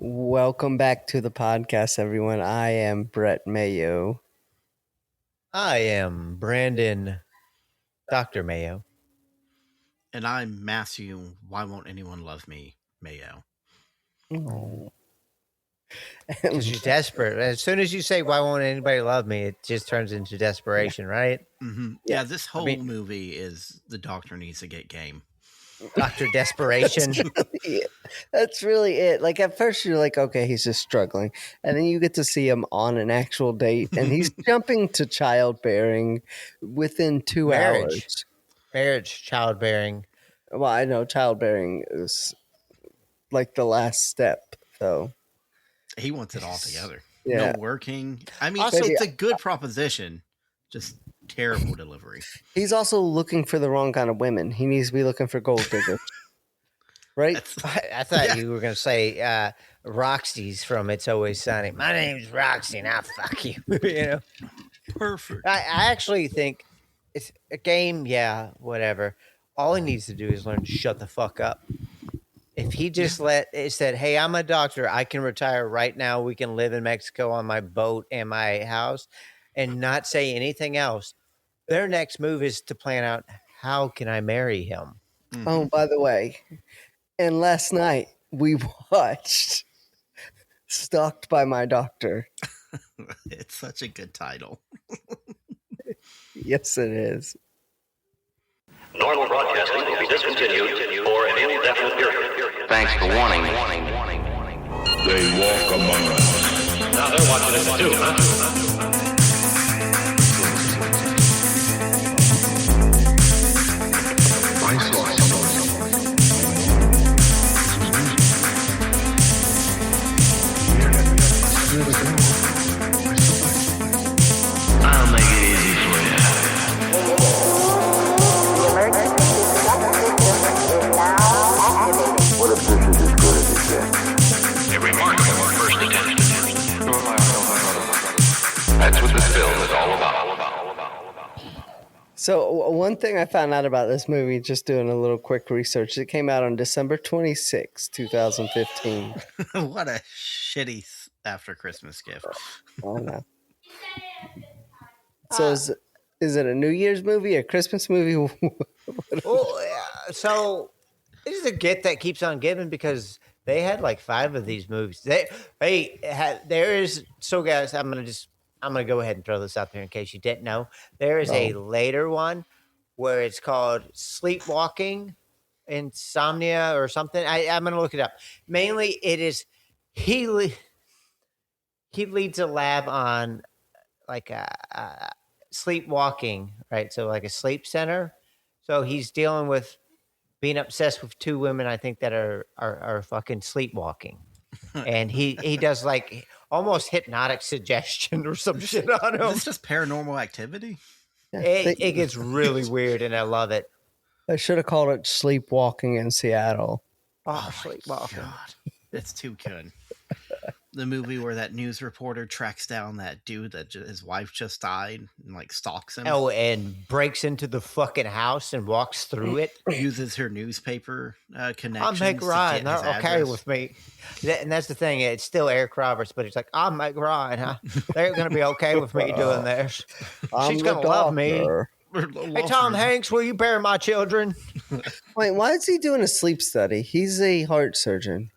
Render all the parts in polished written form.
Welcome back to the podcast, everyone. I am Brett Mayo. I am Brandon, Dr. Mayo. And I'm Matthew, Why Won't Anyone Love Me, Mayo. Oh. Because you're desperate. As soon as you say, why won't anybody love me, it just turns into desperation, right? Mm-hmm. Yeah, this whole movie is the doctor needs to get game. Dr. Desperation. That's really it. Like, at first you're like, okay, he's just struggling. And then you get to see him on an actual date, and he's jumping to childbearing within 2 hours. Marriage, childbearing. Well, I know childbearing is like the last step, though. He wants it all together. Yeah. No working. I mean, also, it's a good proposition, just terrible delivery. He's also looking for the wrong kind of women. He needs to be looking for gold diggers. Right? I thought you were going to say Roxy's from It's Always Sunny. My name's Roxy, now fuck you. You know? Perfect. I actually think it's a game, whatever. All he needs to do is learn to shut the fuck up. If he just said, hey, I'm a doctor, I can retire right now. We can live in Mexico on my boat and my house and not say anything else. Their next move is to plan out, how can I marry him? Mm-hmm. Oh, by the way, and last night we watched Stalked by My Doctor. It's such a good title. Yes, it is. Normal broadcasting will be discontinued for an indefinite period. Thanks for warning. They walk among us. Now they're watching us too, huh? I saw someone. I'll make it easy for you. What if this is as good as it gets? A remarkable first attempt. That's what this film is all about. So one thing I found out about this movie, just doing a little quick research, it came out on December 26, 2015. What a shitty after Christmas gift. Oh, no. So is it a New Year's movie, a Christmas movie? So this is a gift that keeps on giving because they had like 5 of these movies. So guys, I'm gonna go ahead and throw this out there in case you didn't know. There is a later one where it's called Sleepwalking, Insomnia, or something. I'm gonna look it up. Mainly, it is he leads a lab on like a sleepwalking, right? So like a sleep center. So he's dealing with being obsessed with 2 women, I think, that are fucking sleepwalking. And he does like almost hypnotic suggestion or some shit on him. Is this just Paranormal Activity? It gets really weird, and I love it. I should have called it Sleepwalking in Seattle. Oh, sleepwalking. God. It's too good. The movie where that news reporter tracks down that dude that his wife just died and like stalks him. Oh, and breaks into the fucking house and walks through it. Uses her newspaper connections. I'm Meg Ryan. To get his They're okay address. with me. And that's the thing. It's still Eric Roberts, but he's like, I'm Meg Ryan. Huh? They're going to be okay with me doing this. She's going to love me. Hey, Tom Hanks, will you bury my children? Wait, why is he doing a sleep study? He's a heart surgeon.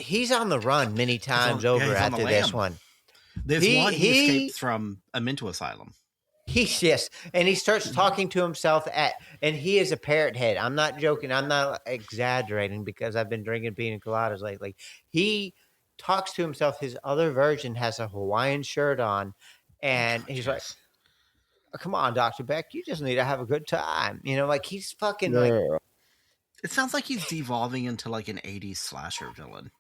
He's on the run many times over after this one. There's one he escaped from a mental asylum. And he starts talking to himself and he is a parrot head. I'm not joking. I'm not exaggerating because I've been drinking pina coladas lately. He talks to himself. His other version has a Hawaiian shirt on, and he's like, oh, come on, Dr. Beck, you just need to have a good time. You know, like he's fucking like. It sounds like he's devolving into like an 80s slasher villain.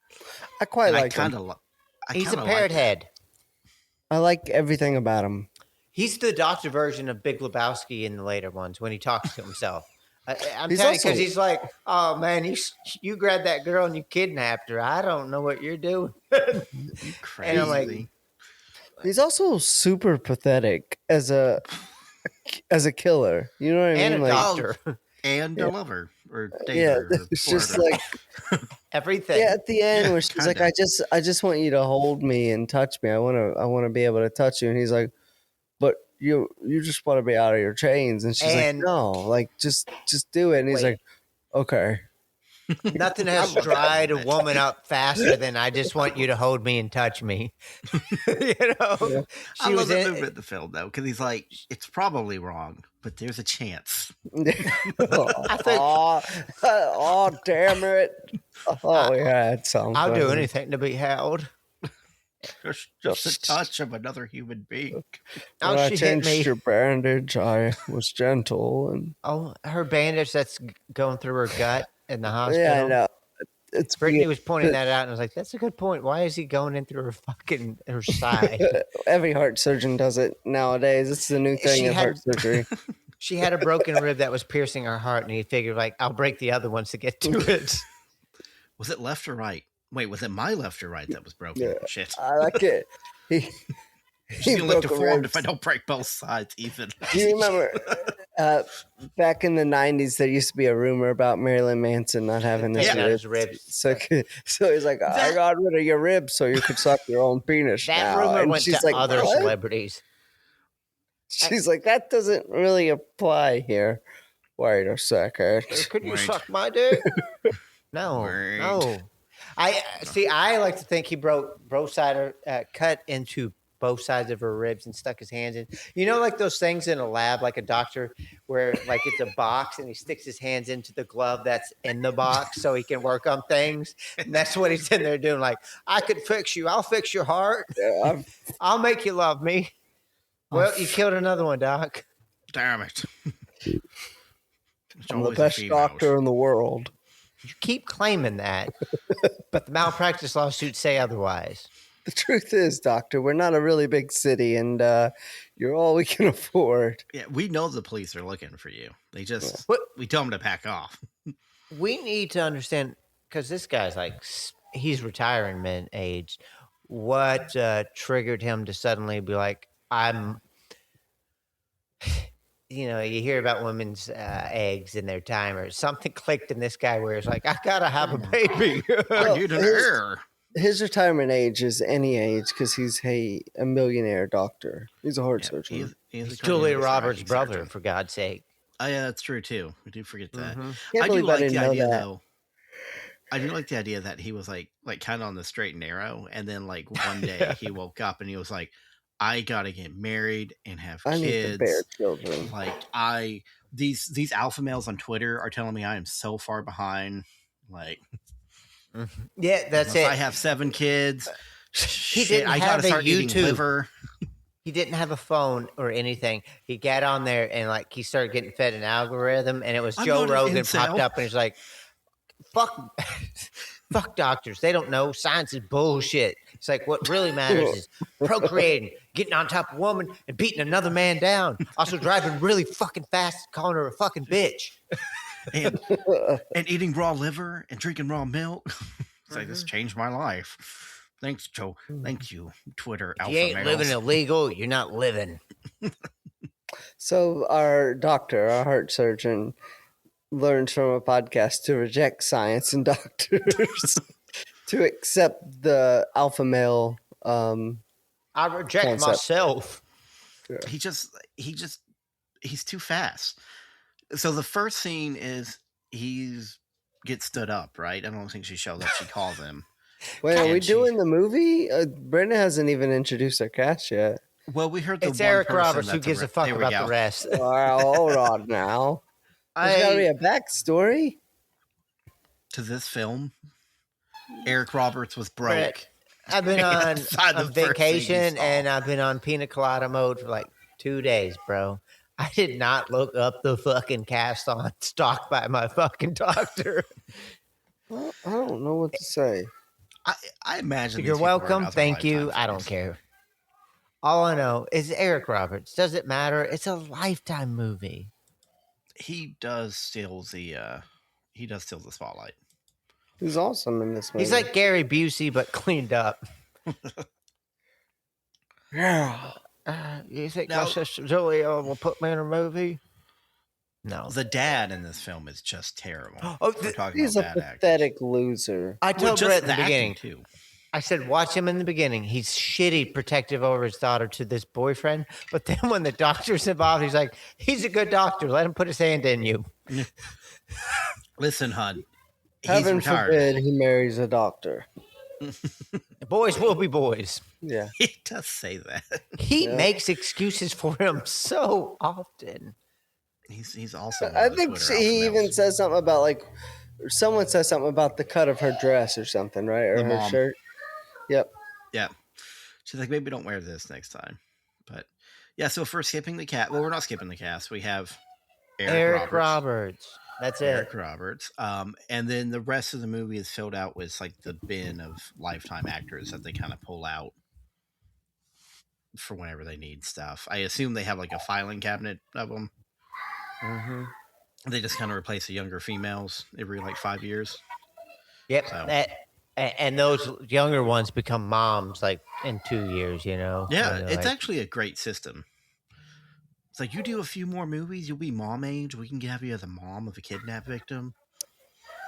I quite like him. He's a parrot head. I like everything about him. He's the doctor version of Big Lebowski in the later ones when he talks to himself. I'm telling you, because he's like, oh, man, you grabbed that girl and you kidnapped her. I don't know what you're doing. Crazy. And I'm like, he's also super pathetic as a killer. You know what I mean? And a doctor. and a lover or Yeah, dater or it's just flirter. like Everything. at the end Yeah, where she's like, kinda. I just want you to hold me and touch me. I want to be able to touch you. And he's like, but you just want to be out of your chains. And she's like, And- no, like just do it. And he's Wait. like, okay. Nothing has dried a woman up faster than I just want you to hold me and touch me. You know, Yeah. I she love was that in. movement in the film though, because he's like, it's probably wrong, but there's a chance. Oh, damn it. Oh, yeah, it sounds I'll do funny. anything to be held. Just a touch of another human being. Oh, When I she hit changed me. your bandage, I was gentle. And Oh, her bandage that's going through her gut in the hospital. yeah, I know. It's Brittany weird. was pointing that out, and I was like, "That's a good point. Why is he going in through her side?" Every heart surgeon does it nowadays. It's the new thing She in had- heart surgery. She had a broken rib that was piercing her heart, and he figured, like, I'll break the other ones to get to it. Was it left or right? Wait, was it my left or right that was broken? Yeah. Shit. I like it. She's gonna look broke a deformed ribs. if I don't break both sides even. Do you remember back in the 90s, there used to be a rumor about Marilyn Manson not having his Taking out his ribs. ribs. So he's like, I got rid of your ribs so you could suck your own penis That now. rumor And went she's to like, other "What?" celebrities. She's like, that doesn't really apply here. Wait a second. Could you Wait. suck my dick? No, Wait. no. I see. I like to think he cut into both sides of her ribs and stuck his hands in. You know, like those things in a lab, like a doctor, where like it's a box and he sticks his hands into the glove that's in the box so he can work on things. And that's what he's in there doing. Like, I could fix you. I'll fix your heart. Yeah, I'll make you love me. Well, you killed another one, Doc. Damn it. It's I'm the always a best female. doctor in the world. You keep claiming that, but the malpractice lawsuits say otherwise. The truth is, doctor, we're not a really big city, and you're all we can afford. Yeah, we know the police are looking for you. They just What- we tell them to pack off. We need to understand, because this guy's like, he's retiring mid age. What triggered him to suddenly be like, you know, you hear about women's eggs and their timers. Something clicked in this guy where it's like, I gotta have a baby. I need an heir. His retirement age is any age because he's a millionaire doctor. He's a heart surgeon. He's a Julia cardiologist, Roberts' surgeon. brother, for God's sake. Oh, yeah, that's true too. We do forget that. Mhm. Can't I do believe I like didn't the know idea that. though. I do like the idea that he was like kind of on the straight and narrow, and then like one day he woke up and he was like, "I gotta get married and have I need to bear kids." children. Like these alpha males on Twitter are telling me I am so far behind. Like, Yeah, that's unless it. I have 7 kids. He Shit, didn't I have gotta a start eating YouTube. liver. He didn't have a phone or anything. He got on there and like he started getting fed an algorithm, and it was I'm Joe not an Rogan incel. popped up, and he's like, "Fuck, fuck doctors. They don't know. Science is bullshit." It's like what really matters is procreating, getting on top of a woman, and beating another man down. Also driving really fucking fast, calling her a fucking bitch. and eating raw liver and drinking raw milk. It's like this changed my life. Thanks, Joe. Thank you, Twitter If alpha you ain't males. living illegal, you're not living. So our doctor, our heart surgeon, learns from a podcast to reject science and doctors to accept the alpha male. I reject Concept. myself. He's too fast. So the first scene is gets stood up, right? I don't think she shows up. She calls him. Wait, are we And doing the movie? Brenda hasn't even introduced our cast yet. Well, we heard the It's one Eric person Roberts who that's gives a fuck there we about go. the rest. Wow, hold on now. There's got to be a backstory. To this film. Eric Roberts was broke. Brett, I've been on Outside the first thing you vacation saw. and I've been on pina colada mode for like 2 days, bro. I did not look up the fucking cast on Stalked by my fucking doctor. Well, I don't know what to say. I imagine You're these people are welcome. other Thank you. Lifetime I don't fans. care. All I know is Eric Roberts. Does it matter? It's a Lifetime movie. He does steal the spotlight. Who's awesome in this movie? He's like Gary Busey, but cleaned up. yeah. You think Now- my sister Julia will put me in a movie? No. The dad in this film is just terrible. Oh, We're talking He's a about bad acting. pathetic loser. I told Brett in the acting, beginning. too. I said, watch him in the beginning. He's shitty protective over his daughter to this boyfriend. But then when the doctor's involved, he's like, he's a good doctor. Let him put his hand in you. Listen, hon. He's Heaven retired. forbid he marries a doctor. Boys will be boys. Yeah. He does say that. He Yeah. makes excuses for him so often. He's also. I think he even says something about like, someone says something about the cut of her dress or something, right? Or The her mom. shirt. Yep. Yeah. She's like, maybe don't wear this next time. But yeah, so if we're skipping the cast, well, we're not skipping the cast. We have Eric Roberts. That's Eric it. Roberts. And then the rest of the movie is filled out with like the bin of Lifetime actors that they kind of pull out for whenever they need stuff. I assume they have like a filing cabinet of them. Mm-hmm. They just kind of replace the younger females every like 5 years. Yep. So. And those younger ones become moms like in 2 years, you know? Yeah, You know, it's like- actually a great system. It's like, you do a few more movies, you'll be mom age. We can have you as a mom of a kidnap victim.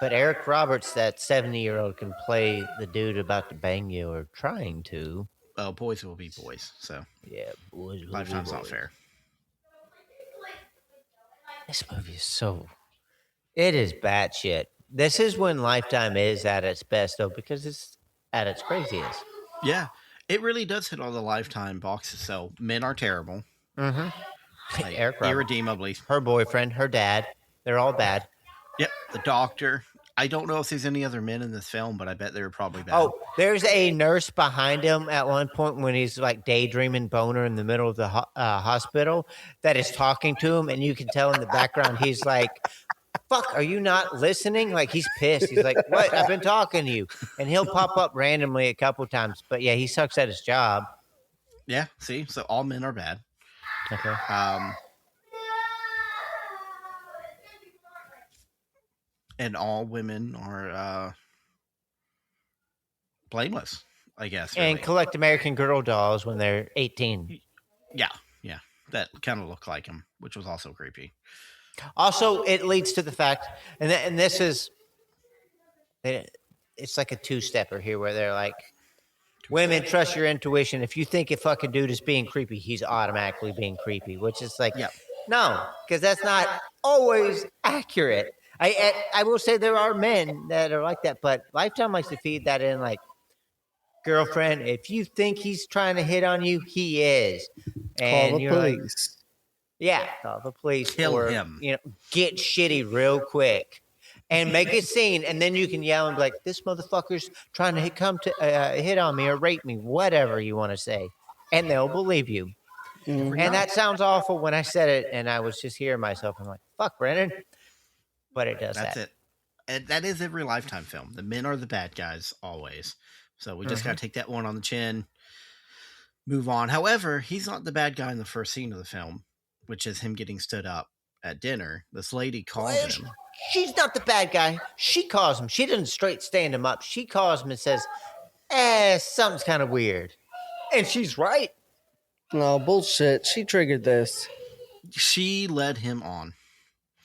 But Eric Roberts, that 70-year-old, can play the dude about to bang you or trying to. Oh, boys will be boys. So Yeah, boys. will be Lifetime's not boys. fair. This movie is so. It is batshit. This is when Lifetime is at its best, though, because it's at its craziest. Yeah, it really does hit all the Lifetime boxes. So men are terrible. Mm-hmm. Like, Eric Roberts, irredeemably. her boyfriend, her dad, they're all bad. Yep, the doctor. I don't know if there's any other men in this film, but I bet they were probably bad. Oh, there's a nurse behind him at one point when he's like daydreaming boner in the middle of the hospital that is talking to him, and you can tell in the background he's like, fuck, are you not listening? Like, he's pissed. He's like, what? I've been talking to you. And he'll pop up randomly a couple times. But yeah, he sucks at his job. Yeah, see? So all men are bad. Okay. And all women are blameless, I guess. And really. collect American Girl dolls when they're 18. Yeah. That kind of looked like him, which was also creepy. Also, it leads to the fact, and this is, it's like a two-stepper here where they're like, women, trust your intuition. If you think a fucking dude is being creepy, he's automatically being creepy, which is like, Yep. no, because that's not always accurate. I will say there are men that are like that, but Lifetime likes to feed that in like, girlfriend, if you think he's trying to hit on you, he is. And Call the you're like, police. yeah, call the police. Kill or, him. You know, get shitty real quick and make a scene. And then you can yell and be like, this motherfucker's trying to hit on me or rape me, whatever you want to say. And they'll believe you. Mhm. And that sounds awful when I said it. And I was just hearing myself. I'm like, fuck, Brennan. But it does That's that. it. And that is every Lifetime film. The men are the bad guys always. So we just got to take that one on the chin, move on. However, he's not the bad guy in the first scene of the film, which is him getting stood up at dinner. This lady calls him. She's not the bad guy. She calls him. She doesn't straight stand him up. She calls him and says, something's kind of weird. And she's right. No, bullshit. She triggered this. She led him on.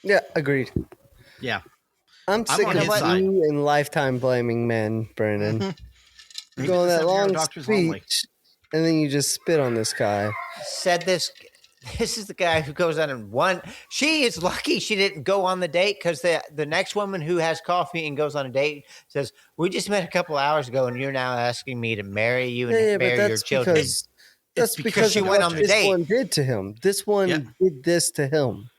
Yeah, agreed. Yeah. I'm sick on of his side. you and Lifetime blaming men, Brandon. You go on that 7-year long doctors only. speech, and then you just spit on this guy. Said this. This is the guy who goes on and one. She is lucky she didn't go on the date because the next woman who has coffee and goes on a date says, we just met a couple hours ago and you're now asking me to marry you and Yeah, but marry your that's children. because that's because because she of went what on the this date. one did to him. This one Yeah. did this to him.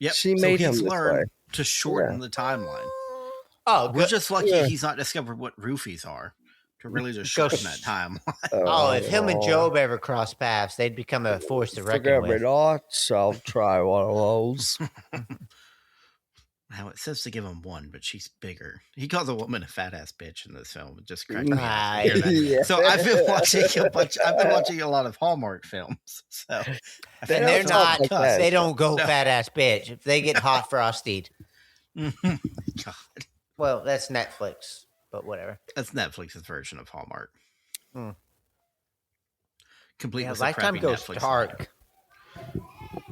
Yep. She made him he's this learned way. to shorten the timeline. Oh, We're just lucky Yeah. he's not discovered what roofies are to really just shorten that time. Oh, if him and Job ever cross paths, they'd become a force to reckon forget me with. not, I'll try one of those. Now it says to give him one, but she's bigger. He calls a woman a fat ass bitch in this film. It just cracked me up to hear that. Yeah. So I've been watching a lot of Hallmark films. So I And feel they're like not. like that. They don't go No. fat ass bitch. If they get hot frosted, God, well, that's Netflix. But whatever. that's Netflix's version of Hallmark. Hmm. Complete Yeah, with a Lifetime crappy goes Netflix dark.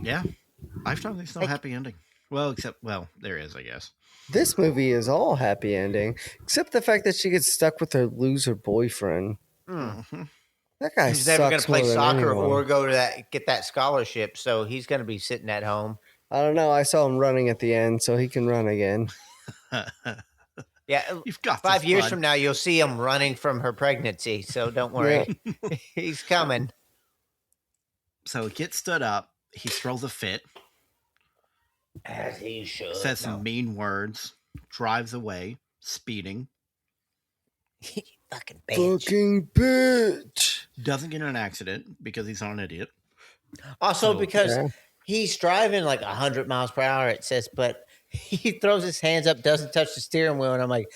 Yeah, Lifetime. There's no Like- happy ending. Well, there is, I guess. This movie is all happy ending, except the fact that she gets stuck with her loser boyfriend. Mm-hmm. That guy He's never going sucks to play more than soccer anyone. or go to get that scholarship, so he's going to be sitting at home. I don't know. I saw him running at the end, so he can run again. Yeah, You've got 5 this, years bud. from now, you'll see him running from her pregnancy. So don't worry, he's coming. So he gets stood up. He throws a fit, As he should. says some mean words, drives away, speeding. Fucking bitch. Fucking bitch. Doesn't get in an accident because he's not an idiot. Also, So- because Yeah. he's driving like 100 miles per hour, it says, but he throws his hands up, doesn't touch the steering wheel. And I'm like,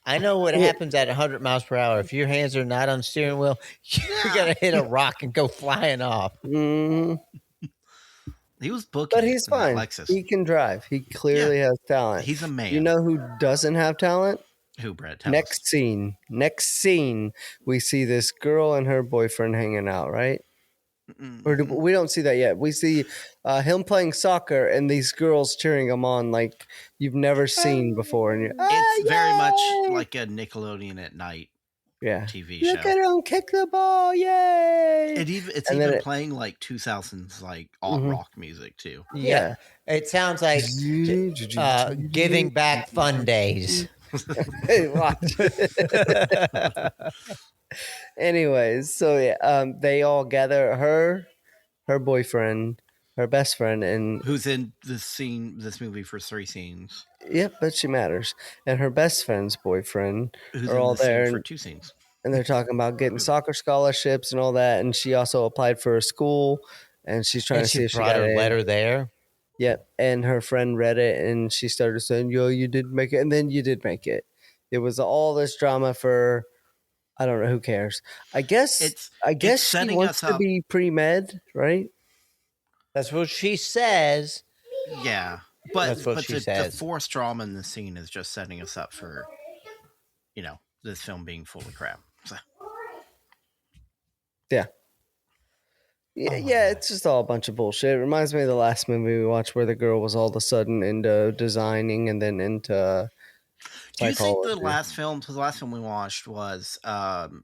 I know what happens at 100 miles per hour. If your hands are not on the steering wheel, you're going to hit a rock and go flying off. Mhm. He was booking, But he's in that fine. Lexus. He can drive. He clearly has talent. He's a man. You know who doesn't have talent? Who, Brett? Tell Next us. scene. Next scene, we see this girl and her boyfriend hanging out, right? Or we don't see that yet. We see him playing soccer and these girls cheering him on like you've never seen before. And you're, It's very much yay! like a Nickelodeon at night yeah. TV Look show. at him kick the ball, yay! It's And then even it- playing like 2000s like alt Mhm. rock music too. Yeah. It sounds like giving back fun days. Hey, watch. Anyways, so yeah, they all gather her boyfriend, her best friend, and Who's in this movie for 3 scenes? yeah, but she matters. And her best friend's boyfriend Who's are in all this scene there, for and, 2 scenes? and they're talking about getting soccer scholarships and all that. And she also applied for a school, and she's trying And to see she if she brought got her in. letter there. Yep. And her friend read it, and she started saying, "Yo, you did make it," and then you did make it. It was all this drama for. I don't know. Who cares? I guess It's she setting wants us to up. be pre-med, right? That's what she says. Yeah, but That's what she the says. forced drama in the scene is just setting us up for, this film being full of crap. So, Yeah, my yeah. God. It's just all a bunch of bullshit. It reminds me of the last movie we watched where the girl was all of a sudden into designing and then into do you think the psychology. last film we watched was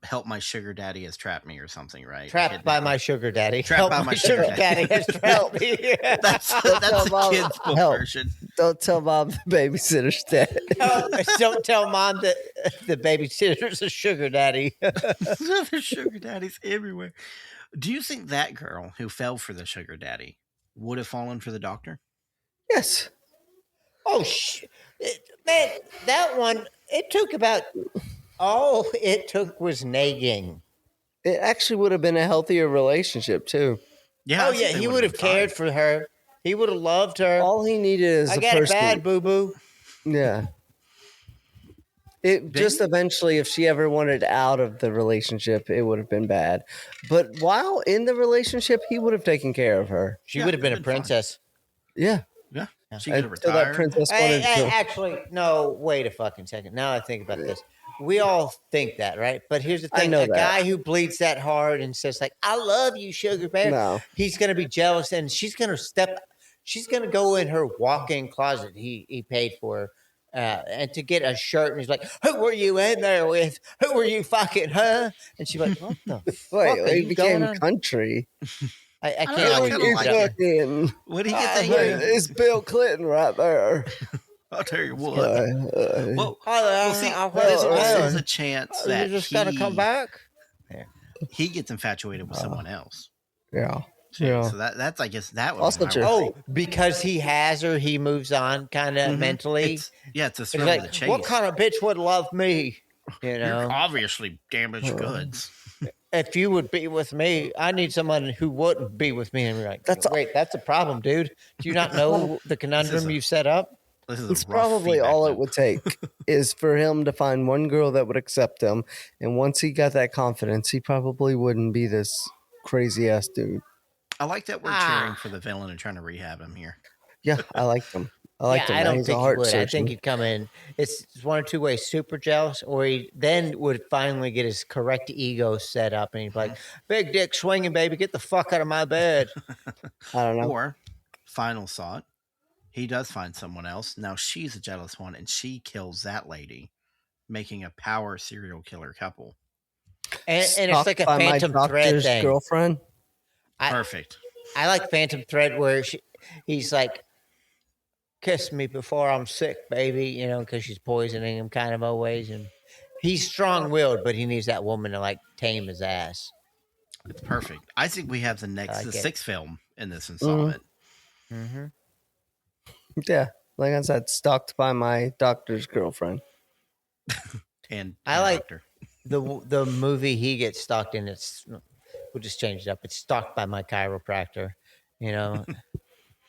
"Help My Sugar Daddy Has Trapped Me" or something, right? Trapped by my sugar daddy. Trapped Help by my sugar daddy has trapped me. That's the Mom, kids' book help. version. Don't tell mom the babysitter's dead. Don't tell mom that the babysitter's a sugar daddy. There's sugar daddies everywhere. Do you think that girl who fell for the sugar daddy would have fallen for the doctor? Yes. Oh, man, that one, it took about, all it took was nagging. It actually would have been a healthier relationship too. Yeah. Oh, I think yeah, they he would would have cared for her. He would have loved her. All he needed is I a got it person. bad, boo-boo. Yeah. It just eventually, if she ever wanted out of the relationship, it would have been bad. But while in the relationship, he would have taken care of her. She Yeah, would have been a it'd been fine. princess. Yeah. Yeah. She could have Until that retired. princess wanted to. Actually, no, wait a fucking second. Now I think about this. We all think that, right? But here's the I thing. know A that. guy who bleeds that hard and says, like, I love you, sugar bear, No. he's going to be jealous and she's going to go in her walk-in closet he paid for and to get a shirt. And he's like, who were you in there with? Who were you fucking, huh? And she's like, what the fuck Wait, are he you became going on? country. I I can't don't know, always I do kinda You like that. it. fucking. Would he get the It's Bill Clinton right there. I'll tell you what. Well, Well, see, this also is a chance that you just got to come back. he gets infatuated with someone else. yeah. too. Yeah. So that's I guess that would Also be my true. worry. Oh, because he has her, he moves on kind of mentally. It's a It's thrill like, of the chase. what kind of bitch would love me? You You're know, obviously damaged goods. if you would be with me, I need someone who wouldn't be with me. And we're like, wait, that's a problem, dude. Do you not know the conundrum you set up? This is It's a rough probably feedback all it loop. would take is for him to find one girl that would accept him. And once he got that confidence, he probably wouldn't be this crazy ass dude. I like that we're cheering for the villain and trying to rehab him here. Yeah, I like him. I like him. I don't He's a think he heart would. I surgeon. think he'd come in. It's one or two ways: super jealous, or he then would finally get his correct ego set up, and he'd be like, "Big dick swinging, baby, get the fuck out of my bed." I don't know. Or final thought, He does find someone else. Now she's a jealous one, and she kills that lady, making a power serial killer couple. And it's Stalked like a by my phantom thread doctor's thing. girlfriend. Perfect. I like phantom thread where he's like, kiss me before I'm sick, baby, you know, because she's poisoning him kind of always. And he's strong-willed, but he needs that woman to like tame his ass. It's perfect. I think we have the like it. sixth film in this installment. Mm-hmm. Yeah, like I said, stalked by my doctor's girlfriend. And I like doctor. the movie he gets stalked in. We'll just change it up. It's stalked by my chiropractor. You know,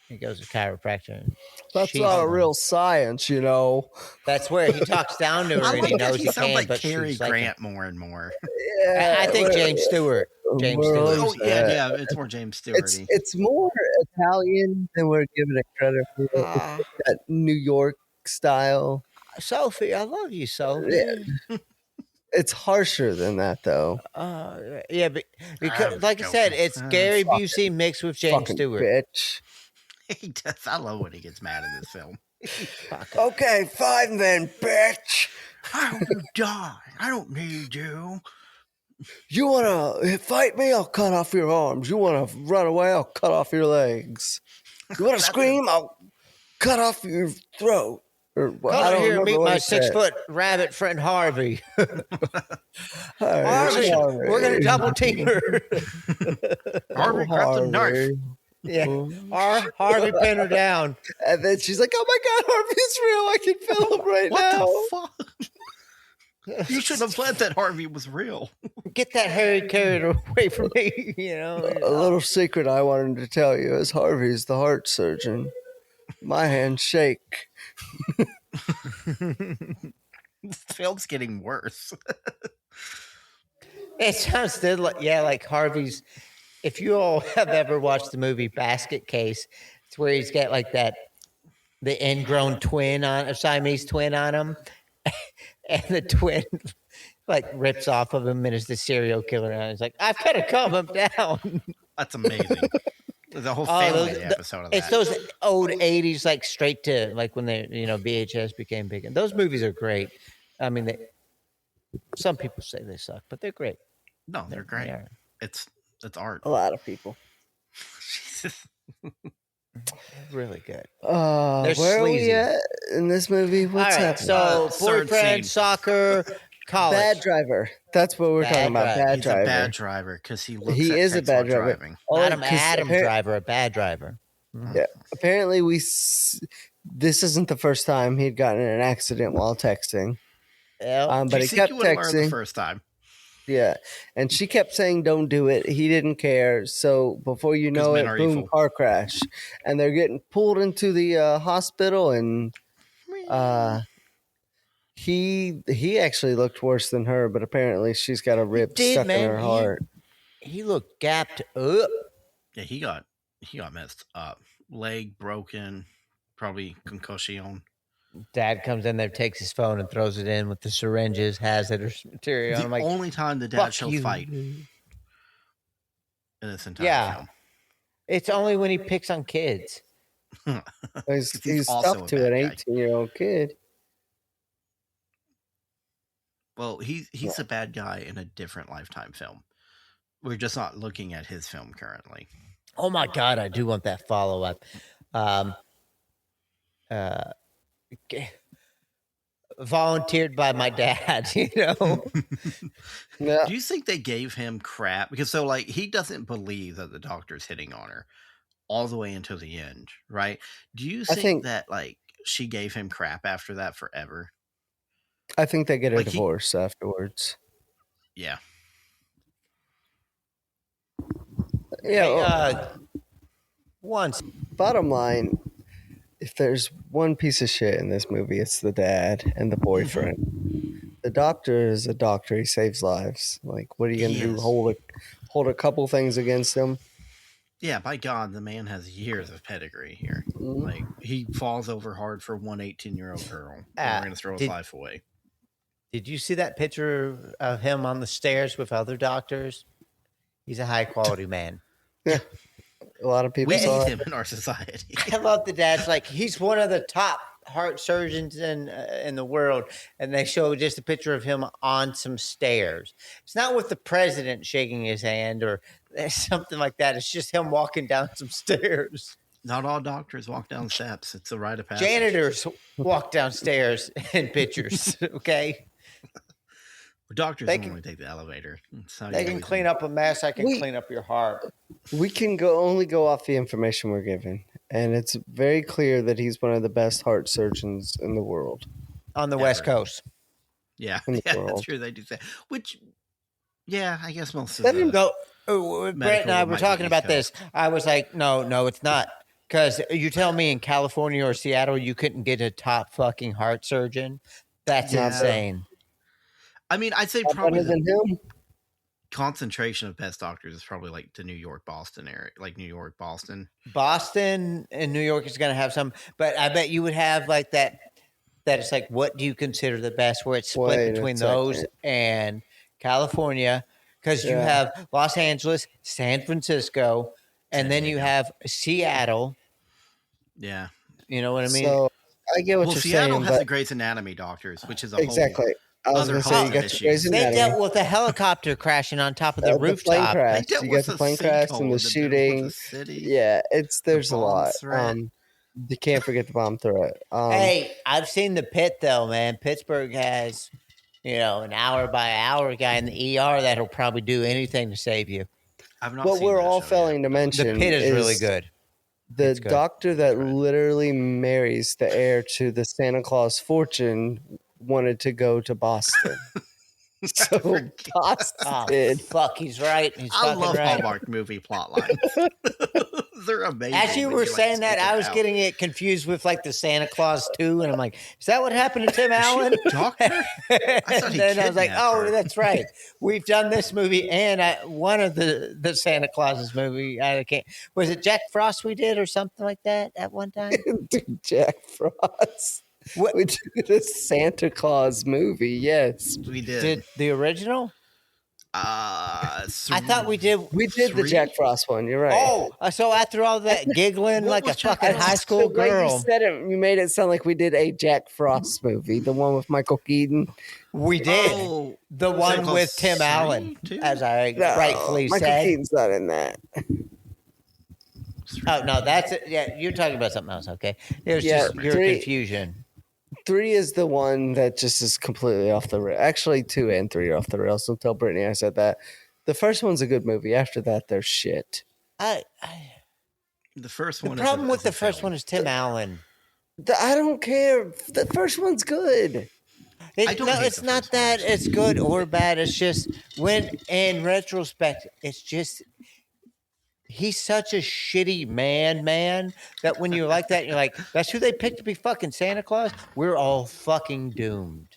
he goes to chiropractor. And That's not a real science, you know. That's where he talks down to her I and like he that knows he he sounds can, like but Cary she's like Grant more and more. Yeah, I think James Stewart. James Stewart. Oh yeah, it's more James Stewart-y. It's more Italian than we're giving it credit for. It's like that New York style. Sophie, I love you, Sophie. Yeah. It's harsher than that, though. Yeah, but because, like I said, it's Gary Busey mixed with James Fucking Stewart. bitch. He does. I love when he gets mad in this film. Okay, fine then, bitch. I hope you die. I don't need you. You want to fight me? I'll cut off your arms. You want to run away? I'll cut off your legs. You want to scream? I'll cut off your throat. Or, well, Come I don't here and remember meet what my he said. 6-foot rabbit friend Harvey. Harvey, We're going to double team her. Harvey grabs a knife. Yeah, Harvey pinned her down. And then she's like, "Oh my God, Harvey's real! I can feel him right now." What the fuck? You should have said that Harvey was real. Get that Harry carried away from me. You know, A little secret I wanted to tell you is Harvey's the heart surgeon. My hands shake. This film's getting worse. It sounds still like Harvey's. If you all have ever watched the movie Basket Case, it's where he's got like the ingrown twin on a Siamese twin on him, and the twin like rips off of him and is the serial killer. And he's like, "I've got to calm him down." That's amazing. There's a whole family episode of that. It's those old '80s, like straight to like when they, VHS became big, and those movies are great. I mean, some people say they suck, but they're great. No, they're great. They are. It's art. A lot of people. Jesus. Really good. Where sleazy. are we at in this movie? What's All right, happening? so third boyfriend, scene. soccer, college. Bad driver. That's what we're talking about. Bad He's driver. a bad driver because he looks He at is a chicks bad while driver. driving. Not an 'Cause Adam driver, a bad driver. Yeah. Apparently, this isn't the first time he'd gotten in an accident while texting. Yep. But he kept would have learned the texting. first time. Yeah, and she kept saying, "Don't do it." He didn't care. So before you know it, men are boom, evil. car crash, and they're getting pulled into the hospital. And he actually looked worse than her, but apparently she's got a rib stuck in her heart. He looked gapped up. Yeah, he got messed up. Leg broken, probably concussion. Dad comes in there, takes his phone, and throws it in with the syringes, hazardous material. The I'm like, only time the dad fuck shows you. fight in this entire Yeah. film. It's only when he picks on kids. He's also stuck a to bad an guy. 18-year-old kid. Well, he's a bad guy in a different Lifetime film. We're just not looking at his film currently. Oh my God, I do want that follow up. Volunteered by my dad, Yeah. Do you think they gave him crap? Because he doesn't believe that the doctor's hitting on her all the way until the end, right? Do you think that she gave him crap after that forever? I think they get a divorce afterwards. Yeah. Yeah. Once. Bottom line, if there's one piece of shit in this movie, it's the dad and the boyfriend. The doctor is a doctor. He saves lives. Like, what are you going to do? Hold a couple things against him? Yeah, by God, the man has years of pedigree here. Like, he falls over hard for one 18-year-old girl. And we're going to throw his life away. Did you see that picture of him on the stairs with other doctors? He's a high quality man. Yeah. A lot of people We saw need it. him in our society. I love the dad's like he's one of the top heart surgeons in the world, and they show just a picture of him on some stairs. It's not with the president shaking his hand or something like that. It's just him walking down some stairs. Not all doctors walk down steps. It's a rite of passage. Janitors walk downstairs in pictures. Okay, Doctors They normally take the elevator. That's how they you can always clean do. up a mess. I can We- clean up your heart. We can only go off the information we're given, and it's very clear that he's one of the best heart surgeons in the world. On the West Ever. Coast. Yeah, in the yeah, world. that's true. They do say, which, yeah, I guess most of Let him the No, Brett and I were might be talking East about this. I was like, no, it's not. Because you tell me in California or Seattle you couldn't get a top fucking heart surgeon. That's Yeah. insane. I mean, I'd say Not probably better the than him. concentration of best doctors is probably like the New York, Boston area, like New York, Boston. Boston and New York is going to have some, but I bet you would have like that. That it's like, what do you consider the best? Where it's split Wait a between those second. and California, because you Yeah. have Los Angeles, San Francisco, and San then you Diego. have Seattle. Yeah. You know what I mean? So I get what Well, you're Seattle saying, has the but Grey's Anatomy doctors, which is a exactly. I was other going to say you whole got issue. the Grey's They Anatomy. dealt with a helicopter crashing on top of the plane rooftop. crash. They dealt You with got the a plane crash and sinkhole, the they dealt with shooting. the city. Yeah, there's a bomb lot. threat. You can't forget the bomb threat. Hey, I've seen the pit though, man. Pittsburgh has, an hour by hour guy in the ER that'll probably do anything to save you. I've not what seen we're that all show failing yet. to mention The pit is really good. The It's good. doctor that Right. literally marries the heir to the Santa Claus fortune wanted to go to Boston. So Oh, Boston. fuck, he's right. He's I fucking love right. Hallmark movie plot lines. They're amazing. As you when were like, saying that, stick I it was out. getting it confused with like the Santa Claus 2, and I'm like, is that what happened to Tim Is she Allen? a doctor? And thought he then I was like, kidnapped oh, her. that's right. We've done this movie and one of the Santa Clauses movie. I can't. Was it Jack Frost we did or something like that at one time? Dude, Jack Frost. What We did a Santa Claus movie, yes. We did. did the original? I I thought we did. We did the Three? Jack Frost one, you're right. Oh, so after all that giggling What like a was Jack fucking Frost? high school The way girl, you said it, you made it sound like we did a Jack Frost movie, the one with Michael Keaton. we did. Oh, The was one that called with Tim Three, Allen, too? as I No, rightfully Michael said. Keaton's not in that. Oh no, that's it. Yeah, you're talking about something else. Okay, it was Yeah, just your three- confusion. 3 is the one that just is completely off the rail. Actually, 2 and 3 are off the rails. Don't tell Brittany I said that. The first one's a good movie. After that, they're shit. I The first the one. problem with is a the first film. one is Tim Allen. I don't care. The first one's good. I don't hate It's the not first one, that actually. it's good or bad. It's just when, in retrospect, it's just he's such a shitty man that when you're like that, you're like, that's who they picked to be fucking Santa Claus. We're all fucking doomed.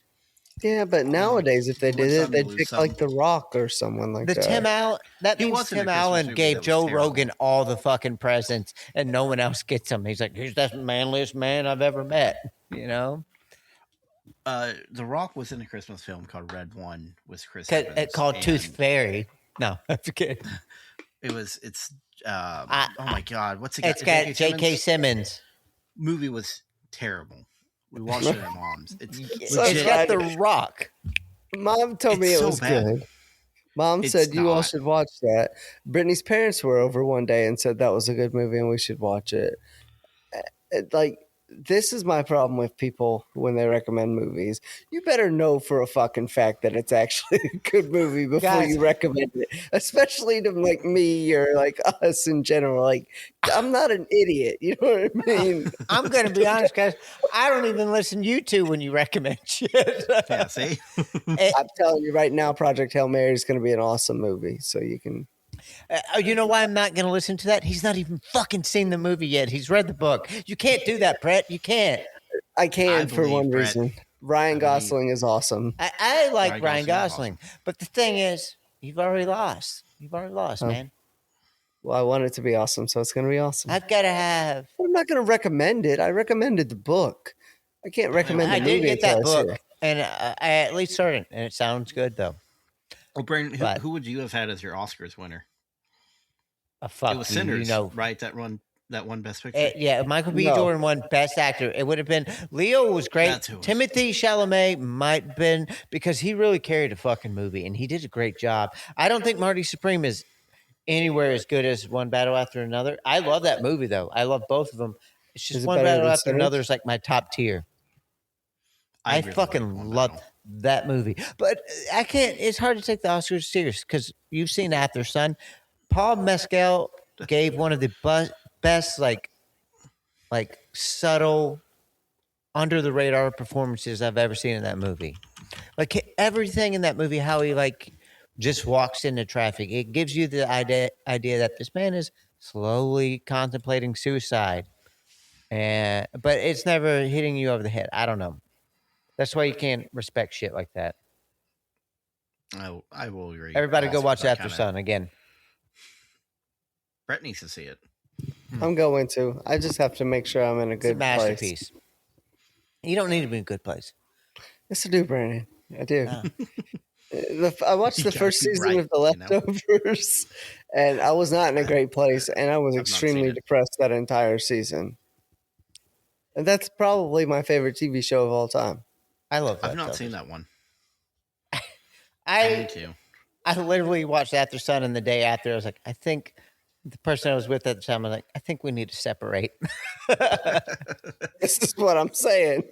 Yeah, but nowadays, if they You win did it, some, they'd you lose pick some. like The Rock or someone like The that. Tim Allen, that He means was in a Tim Christmas Allen movie gave that was Joe terrible. Rogan all the fucking presents and no one else gets them. He's like, he's the manliest man I've ever met, you know? The Rock was in a Christmas film called Red One with Chris Evans. It's called Tooth and Fairy. No, I'm kidding. It's oh my god, what's it? It's got J.K. Simmons? Simmons. Movie was terrible. We watched it at mom's. It's It's legit. got The Rock. Mom told me It's it so was bad. good. Mom It's said you all not. should watch that. Brittany's parents were over one day and said that was a good movie and we should watch it. Like, this is my problem with people when they recommend movies. You better know for a fucking fact that it's actually a good movie before Guys. you recommend it, especially to like me or like us in general. Like, I'm not an idiot. You know what I mean? I'm going to be honest, guys. I don't even listen to you two when you recommend shit. Yeah, see? I'm telling you right now, Project Hail Mary is going to be an awesome movie. So you can. You know why I'm not going to listen to that? He's not even fucking seen the movie yet. He's read the book. You can't do that, Brett. You can't. I can I for believe, one Brett. reason. Ryan believe. Gosling is awesome. I like Ryan Ryan Gosling is Gosling. But the thing is, you've already lost. You've already lost, Oh. man. Well, I want it to be awesome, so it's going to be awesome. I've got to have. I'm not going to recommend it. I recommended the book. I can't recommend the I movie. did get that until I see book, it. and I at least heard it, and it sounds good, though. Well, Brandon, But- who would you have had as your Oscars winner? It was Sinners, right? That one Best Picture. Yeah, Michael B. No. Jordan won Best Actor. It would have been Leo was great. That's who it was. Timothy Chalamet might have been because he really carried a fucking movie and he did a great job. I don't think Marty Supreme is anywhere as good as One Battle After Another. I love that movie though. I love both of them. It's just Is it One better Battle than After Sinners? Another is like my top tier. I really fucking like One love Battle. that movie, but I can't. It's hard to take the Oscars serious because you've seen After Sun. Paul Mescal gave one of the best like subtle, under the radar performances I've ever seen in that movie. Like everything in that movie, how he like just walks into traffic. It gives you the idea that this man is slowly contemplating suicide, but it's never hitting you over the head. I don't know. That's why you can't respect shit like that. I will agree. Everybody go Also, watch that After kinda- Sun again. Brett needs to see it. I'm going to. I just have to make sure I'm in a It's a good place. masterpiece. You don't need to be in a good place. Yes, I do, Brandon. I do. Ah. I watched You the gotta first be season right, of The you know? Leftovers, and I was not in a great place, and I was I've not seen extremely it. depressed that entire season. And that's probably my favorite TV show of all time. I love that. I've not seen that one. I I need to. I literally watched After Sun, and the day after, I was like, I think the person I was with at the time, I was like, I think we need to separate. This is what I'm saying.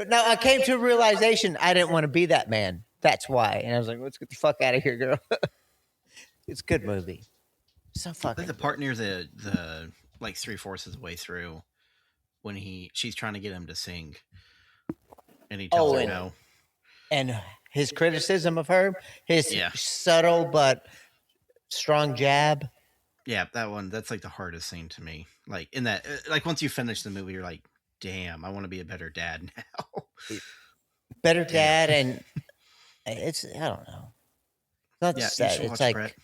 No, I came to a realization I didn't want to be that man. That's why. And I was like, let's get the fuck out of here, girl. It's a good movie. So fucking Like the part near the like 3/4 of the way through when she's trying to get him to sing, and he tells her and- no. and his criticism of her, his Yeah. subtle but strong jab. Yeah, that one. That's like the hardest scene to me. Like in that, like once you finish the movie, you're like, damn, I want to be a better dad now. Better dad, and it's I don't know. It's not Yeah, just you that. should It's watch like Brett.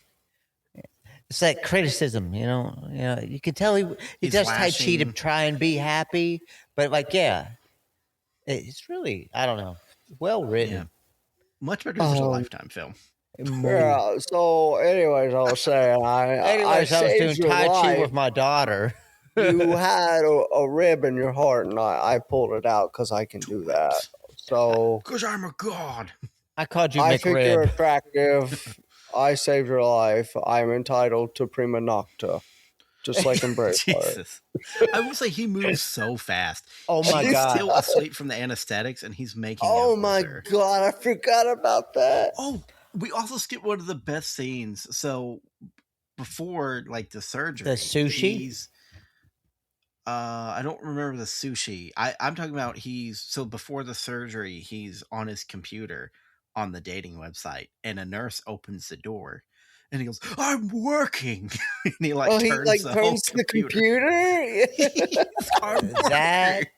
it's like criticism, you know. You can tell he He's does Tai Chi to lashing. try and be happy, but like, yeah, it's really I don't know, well written. Yeah. Much better than a Um, Lifetime film. Yeah. So, anyways, I was saying, Anyways, I was doing saved your Tai Chi life. with my daughter. You had a rib in your heart, and I pulled it out because I can do that. So Because I'm a god. I called you I think you're McRib. attractive. I saved your life. I'm entitled to prima nocta, just like in Braveheart. Jesus. I will say he moves so fast. Oh my She's god! still asleep from the anesthetics, and he's making. Oh out with my her. god, I forgot about that. Oh, we also skipped one of the best scenes. So before like the surgery, The sushi? he's I don't remember the sushi. I'm talking about so before the surgery, he's on his computer on the dating website, and a nurse opens the door, and he goes, "I'm working," and he like He turns, like the, whole turns the computer. I'm That working.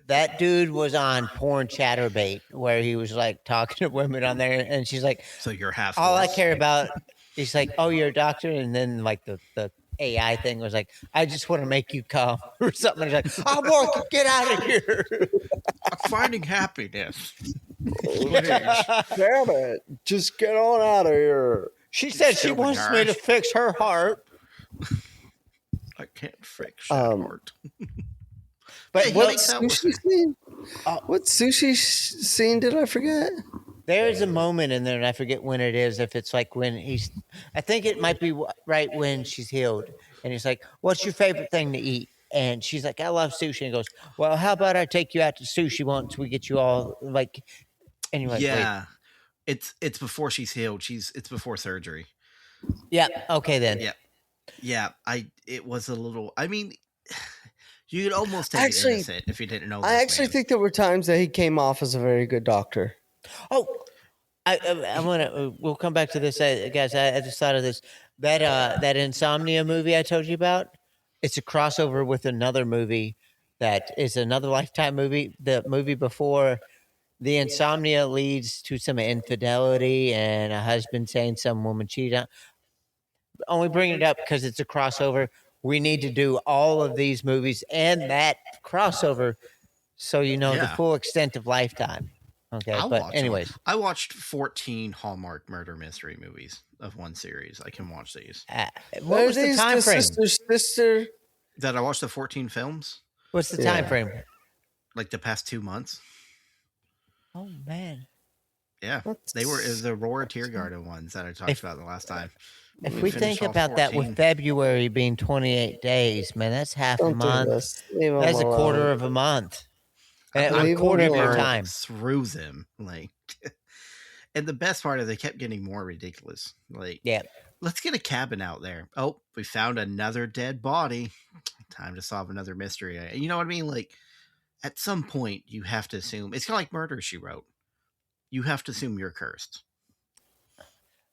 that dude was on porn chatterbait, where he was like talking to women on there, and she's like, So you're half. all I horse. care about. He's like, oh, you're a doctor, and then like the AI thing was like, I just want to make you come or something. He's like, I'm working, get out of here. I'm finding happiness. Damn it! Just get on out of here. She said she Still wants me to nurse. fix her heart. I can't fix that heart. But Hey, What makes out with sushi her. scene? What sushi scene did I forget? there is a moment in there, and I forget when it is. If it's like when I think it might be right when she's healed, and he's like, "What's your favorite thing to eat?" And she's like, "I love sushi." And he goes, "Well, how about I take you out to sushi once we get you all like?" And you're like, Yeah, it's before she's healed. It's before surgery. Wait. Yeah, okay then. Yeah. Yeah, it was a little. I mean, you could almost take Actually, it innocent if you didn't know. I this actually man. think there were times that he came off as a very good doctor. Oh, I want to. We'll come back to this, guys. I just thought of this. That Insomnia movie I told you about. It's a crossover with another movie that is another Lifetime movie. The movie before the insomnia leads to some infidelity and a husband saying some woman cheated on. Only bring it up because it's a crossover. We need to do all of these movies and that crossover so you know the Yeah. full extent of Lifetime. Okay, I'll but watch 'em. anyways, I watched 14 Hallmark murder mystery movies of one series. I can watch these. what was the time frame? Sister? That I watched the 14 films What's the Yeah. time frame? like the past 2 months. Oh man! Yeah, they were the Aurora Tear Garden ones that I talked about the last time. If We we finished think all about that, 14. with February being 28 days, man, that's half a Don't do month. this. Leave 'em That's a quarter alone. of a month. I'm A Leave 'em quarter of your alone. time. through them, like. And the best part is they kept getting more ridiculous. Like, Yeah. let's get a cabin out there. Oh, we found another dead body. Time to solve another mystery. You know what I mean? Like, at some point, you have to assume it's kind of like Murder, She Wrote. You have to assume you're cursed.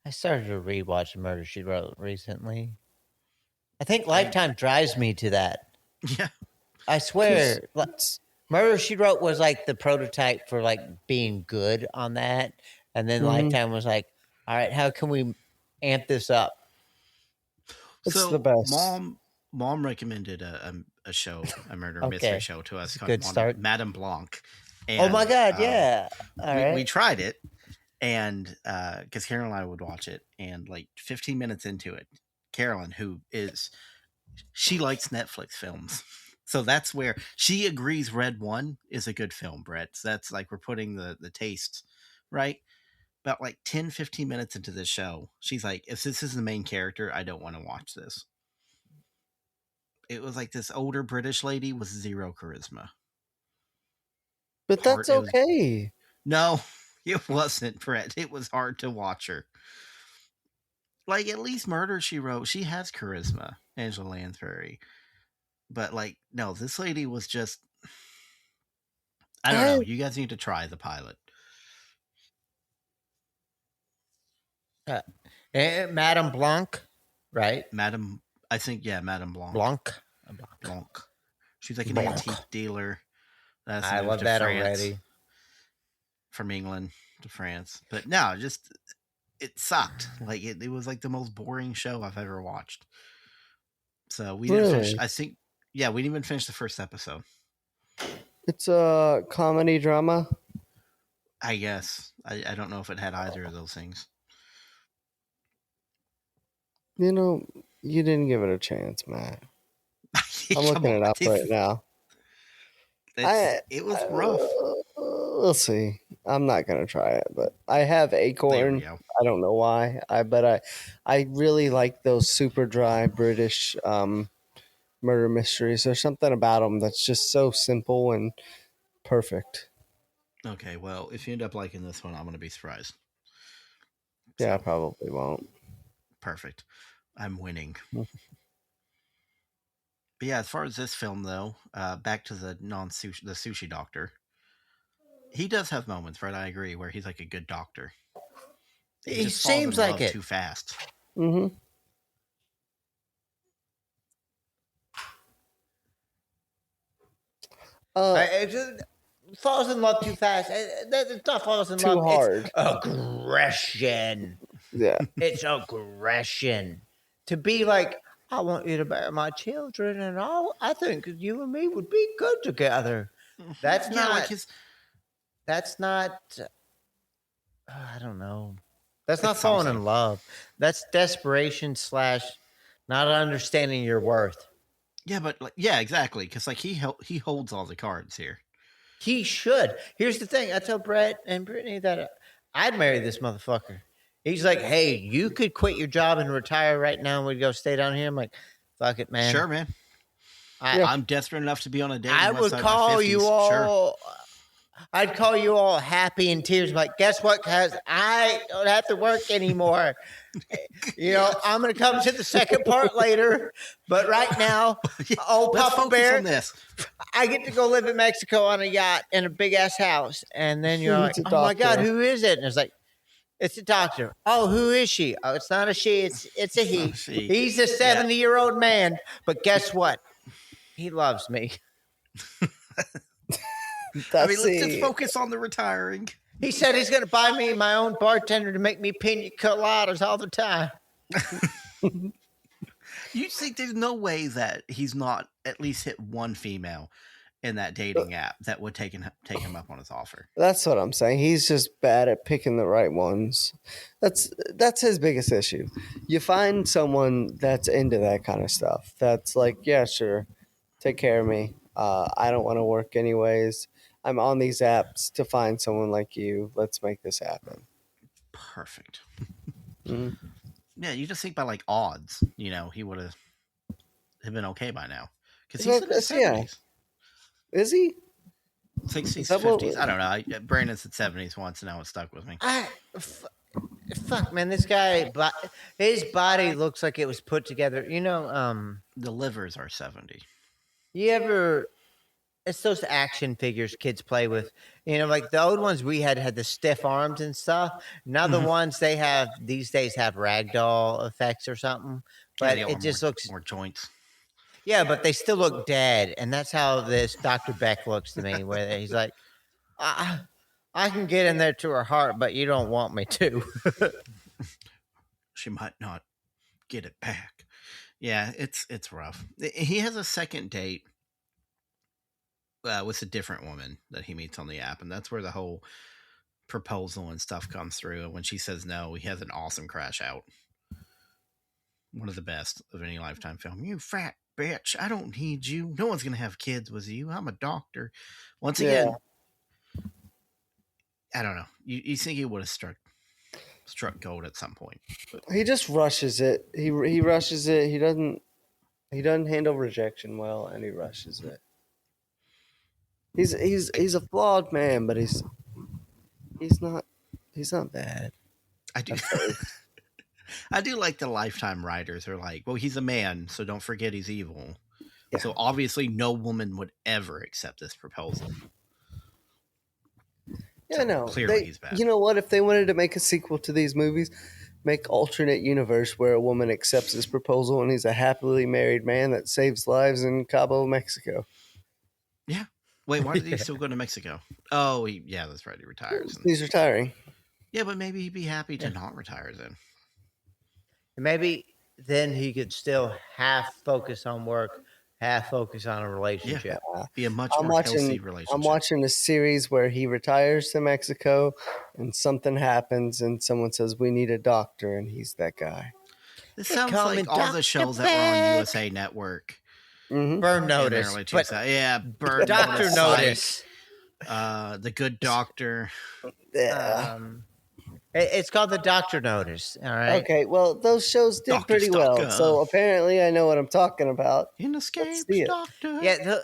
I started to rewatch Murder, She Wrote recently. I think Lifetime drives me to that. Yeah. I swear, Murder, She Wrote was like the prototype for like being good on that. And then Lifetime was like, all right, how can we amp this up? It's So the best. Mom recommended a show, a murder Okay. mystery show to us It's a called good start. Madame Blanc. Oh my And, God, yeah. All right. we tried it, and because Carolyn and I would watch it, and like 15 minutes into it, Carolyn, she likes Netflix films. So that's where she agrees Red One is a good film, Brett. So that's like we're putting the taste, right? About like 10, 15 minutes into this show, she's like, if this is the main character, I don't want to watch this. It was like this older British lady with zero charisma. But that's okay. No, it wasn't, Brett. It was hard to watch her. Like, at least Murder, She Wrote, she has charisma, Angela Lansbury. But, like, no, this lady was just... I don't know. You guys need to try the pilot. Madame Blanc, right? Madame Blanc. Blanc. She's like an Blanc. antique dealer. I love that already. From England to France. But no, just... It sucked. Like, it was like the most boring show I've ever watched. So we didn't finish... I think... Yeah, we didn't even finish the first episode. It's a comedy drama. I guess. I don't know if it had either of those things. You know, you didn't give it a chance, Matt. I'm looking it up right now. It was rough. We'll see. I'm not gonna try it, but I have Acorn. I don't know why. I really like those super dry British murder mysteries. There's something about them that's just so simple and perfect. Okay, well, if you end up liking this one, I'm going to be surprised. Yeah, I probably won't. Perfect. I'm winning. But yeah, as far as this film, though, back to the sushi doctor. He does have moments, right? I agree, where he's like a good doctor. He just falls in seems like love it too fast. Mm-hmm. It just falls in love too fast. It's not falls in Too love. hard. It's aggression. Yeah. It's aggression. To be like, I want you to bear my children, and I think you and me would be good together. That's not. That's not. I don't know. That's not falling in love. That's desperation / not understanding your worth. Yeah, but yeah, exactly. Because like he holds all the cards here. He should. Here's the thing. I tell Brett and Brittany that I'd marry this motherfucker. He's like, hey, you could quit your job and retire right now and we'd go stay down here. I'm like, fuck it, man. Sure, man. I'm desperate enough to be on a date. I would call you all. Sure. I'd call you all happy in tears. Like, guess what, cuz I don't have to work anymore. You know, I'm going to come to the second part later. But right now, old Papa Bear, I get to go live in Mexico on a yacht in a big-ass house. And then you're like, oh, my God, who is it? And it's like, it's a doctor. Oh, who is she? Oh, it's not a she. It's a he. He's a 70-year-old man. But guess what? He loves me. Let's just focus on the retiring. He said he's going to buy me my own bartender to make me pina coladas all the time. You think there's no way that he's not at least hit one female in that dating app that would take him up on his offer. That's what I'm saying. He's just bad at picking the right ones. That's his biggest issue. You find someone that's into that kind of stuff. That's like, yeah, sure, take care of me. I don't want to work anyways. I'm on these apps to find someone like you. Let's make this happen. Perfect. Mm. Yeah, you just think by like odds, he would have been okay by now because he's But in his yeah. 70s. Is he? 60s, Is that what- 50s. I don't know. Brandon said 70s once, and now it stuck with me. Fuck, man, this guy, his body looks like it was put together. The livers are 70. You ever? It's those action figures kids play with. Like the old ones we had the stiff arms and stuff. Now the ones they have these days have ragdoll effects or something. But Yeah, it just looks more joints. Yeah, but they still look dead, and that's how this Dr. Beck looks to me. Where he's like, I can get in there to her heart, but you don't want me to. She might not get it back. Yeah, it's rough. He has a second date with a different woman that he meets on the app, and that's where the whole proposal and stuff comes through. And when she says no, he has an awesome crash out. One of the best of any Lifetime film. You fat bitch, I don't need you. No one's gonna have kids with you. I'm a doctor. Once again, I don't know. You think he would have struck gold at some point? But He just rushes it. He rushes it. He doesn't handle rejection well, and he rushes it. He's a flawed man, but he's not bad. I do. I do like the Lifetime writers are like, well, he's a man, so don't forget he's evil. Yeah. So obviously no woman would ever accept this proposal. Yeah, no. Clearly he's bad. You know what? If they wanted to make a sequel to these movies, make alternate universe where a woman accepts his proposal and he's a happily married man that saves lives in Cabo, Mexico. Yeah. Wait, why did he still go to Mexico? Oh, yeah, that's right. He retires. He's retiring. Yeah, but maybe he'd be happy to not retire then. Maybe then he could still half focus on work, half focus on a relationship. Yeah. Be a much more healthy relationship. I'm watching a series where he retires to Mexico and something happens and someone says, we need a doctor, and he's that guy. This sounds like all the shows that were on USA Network. Mm-hmm. Burn Notice. Burn Doctor Notice. The Good Doctor. It's called the Doctor Notice. All right. Okay, well, those shows did Dr. pretty well, Stalker. so apparently I know what I'm talking about. Inescaped see it. Doctor. Yeah, the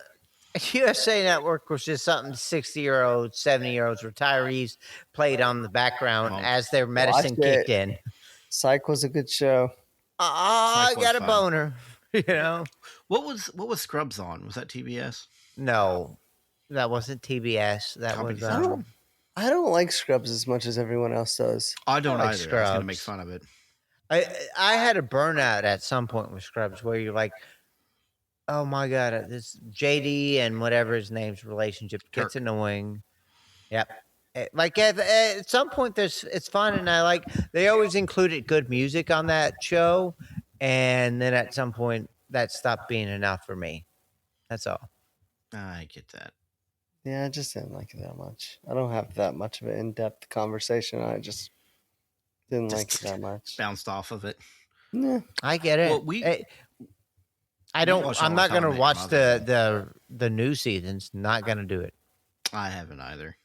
USA Network was just something 60-year-olds, 70-year-olds, retirees played on the background as their medicine Watched it. kicked in. Psych was a good show. I Psych was got a fun. boner. What was Scrubs on? Was that TBS? No, that wasn't TBS. That Comedy was Central. I don't like Scrubs as much as everyone else does. I don't like either. I was going to Scrubs. make fun of it. I had a burnout at some point with Scrubs where you're like, oh my god, this JD and whatever his name's relationship gets Kirk. annoying. Yep. Like at some point, it's fun, and they always included good music on that show, and then at some point that stopped being enough for me. That's all. I get that. Yeah, I just didn't like it that much. I don't have that much of an in-depth conversation. I just didn't like it that much. Bounced off of it. Yeah. I get it. Well, I don't. watched I'm all not the going to Tom watch Hanks the new seasons. Not going to do it. I haven't either.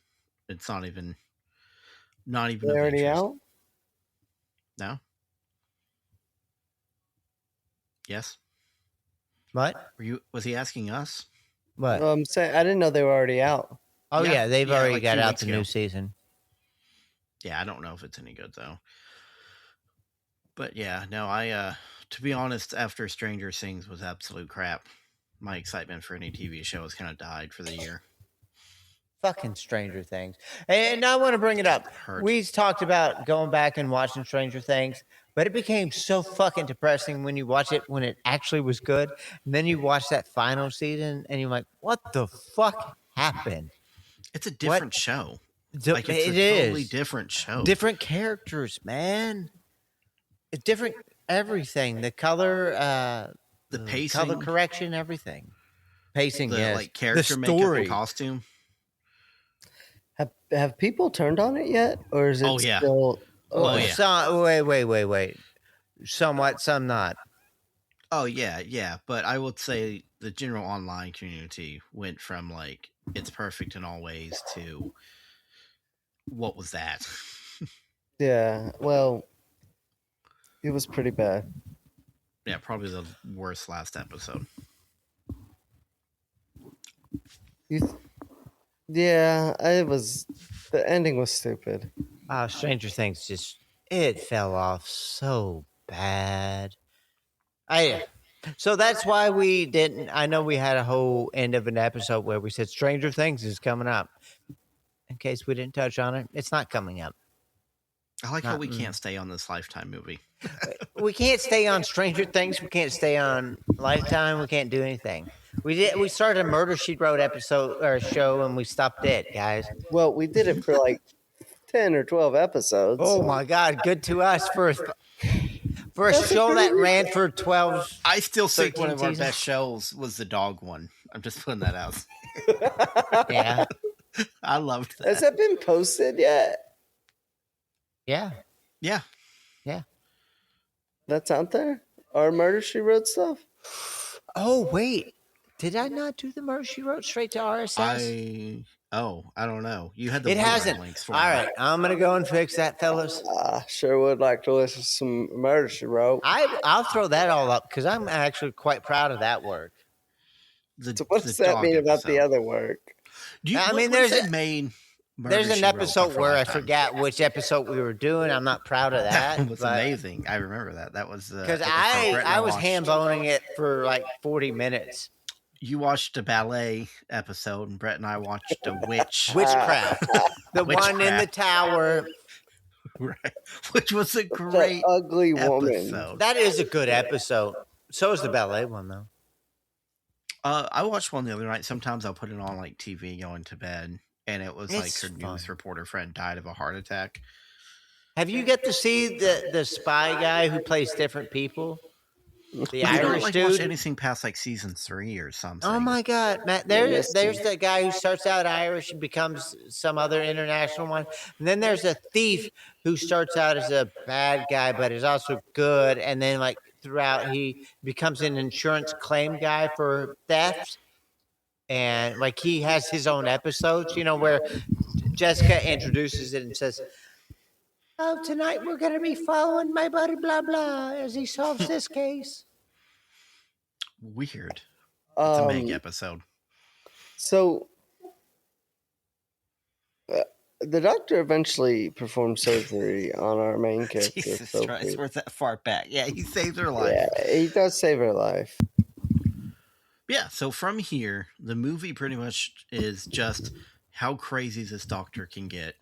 It's not even They of already interest. out? No. Yes. What? Was he asking us? What? I'm saying I didn't know they were already out. Oh yeah, yeah, they've yeah, already like got 2 out weeks the ago. new season. Yeah, I don't know if it's any good though. But yeah, no, I to be honest, after Stranger Things was absolute crap, my excitement for any TV show has kind of died for the year. Fucking Stranger Things. And I want to bring it up. Hurt. We talked about going back and watching Stranger Things, but it became so fucking depressing when you watch it when it actually was good. And then you watch that final season and you're like, what the fuck happened? It's a different show. Like It it's a is. totally different show. Different characters, man. It's different everything. The color, The color pacing. correction, everything. pacing, the yes. like character The makeup story. and costume. Have people turned on it yet, or is it Oh, yeah. still? Oh, yeah. Wait. Somewhat, some not. Oh yeah. But I would say the general online community went from like it's perfect in all ways to what was that? Yeah. Well, it was pretty bad. Yeah, probably the worst last episode. Yeah, it was. The ending was stupid. Stranger Things it fell off so bad. So that's why we didn't. I know we had a whole end of an episode where we said Stranger Things is coming up. In case we didn't touch on it, it's not coming up. I like how we can't stay on this Lifetime movie. We can't stay on Stranger Things. We can't stay on Lifetime. We can't do anything. We started a Murder She Wrote episode or show, and we stopped it, guys. Well, we did it for like 10 or 12 episodes. Oh my God, good to us for a show that ran for 12. I still think one 13 of our seasons. best shows was the dog one. I'm just putting that out. Yeah, I loved that. Has that been posted yet? yeah. Yeah. That's out there? Our Murder She Wrote stuff? Oh wait, did I not do the Murder She Wrote straight to RSS? I don't know. You had the It Blu-ray hasn't. links for All it. right, I'm gonna go and fix that, fellas. I sure would like to listen to some Murder She Wrote. I'll throw that all up because I'm actually quite proud of that work. So what does that mean about the other work? There's a main. There's an episode where I Lifetime? forgot which episode we were doing. I'm not proud of that. That was amazing. I remember that. That was Because episode Brett and I was watched. ham-boning it for like 40 minutes. You watched a ballet episode, and Brett and I watched a witch. Witchcraft. The one in the Witchcraft. tower. Right. Which was a The great ugly woman. episode. That is a good episode. So is the ballet one, though. I watched one the other night. Sometimes I'll put it on like TV going to bed, and it was It's like her fun. news reporter friend died of a heart attack. Have you get to see the spy guy who plays different people? The I don't Irish like watch dude? anything past like season 3 or something. Oh my God, Matt! There's the guy who starts out Irish and becomes some other international one, and then there's a thief who starts out as a bad guy but is also good, and then like throughout he becomes an insurance claim guy for theft, and like he has his own episodes, where Jessica introduces it and says, "Oh, tonight we're gonna be following my buddy blah blah as he solves this case." Weird. It's a Meg Um, episode. so the doctor eventually performed surgery on our main character. Jesus Sophie. Christ, we're that far back. Yeah, he saved her life. Yeah, he does save her life. Yeah, so from here, the movie pretty much is just how crazy this doctor can get.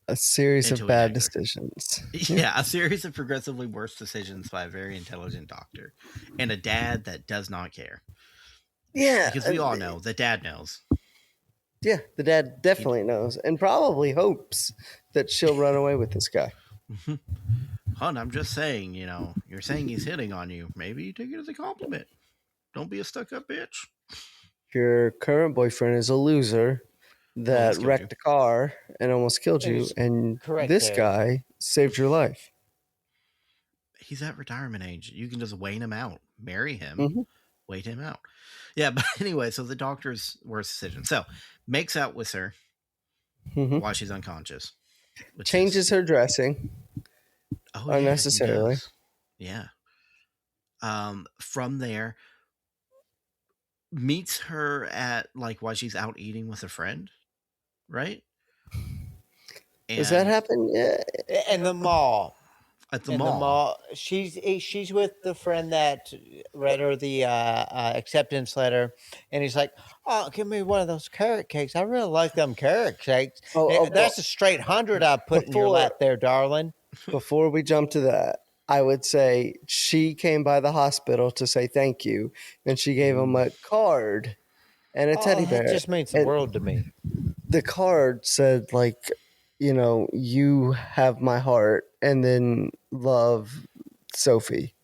A series Into of a bad doctor. decisions. Yeah, a series of progressively worse decisions by a very intelligent doctor and a dad that does not care. Yeah, Because we all know the dad knows. Yeah, the dad definitely knows and probably hopes that she'll run away with this guy. Hon, I'm just saying, you're saying he's hitting on you. Maybe you take it as a compliment. Don't be a stuck-up bitch. Your current boyfriend is a loser that Almost killed wrecked a car and almost killed you, He's and correct this there. guy saved your life. He's at retirement age. You can just wait him out. Marry him. Mhm. Wait him out. Yeah, but anyway, so the doctor's worst decision. So, makes out with her Mhm. while she's unconscious. which Changes is- her dressing. Oh, yeah, he unnecessarily. does. Yeah. From there, meets her at while she's out eating with a friend, right? Does that happen? Yeah. In the mall. At the In mall. the mall. She's with the friend that read her the acceptance letter, and he's like, "Oh, give me one of those carrot cakes. I really like them carrot cakes. That's a straight 100 I put in your Before- lap there, darling." Before we jump to that, I would say she came by the hospital to say thank you, and she gave him a card and a teddy bear. That just means the And world to me. the card said, you have my heart, and then love Sophie.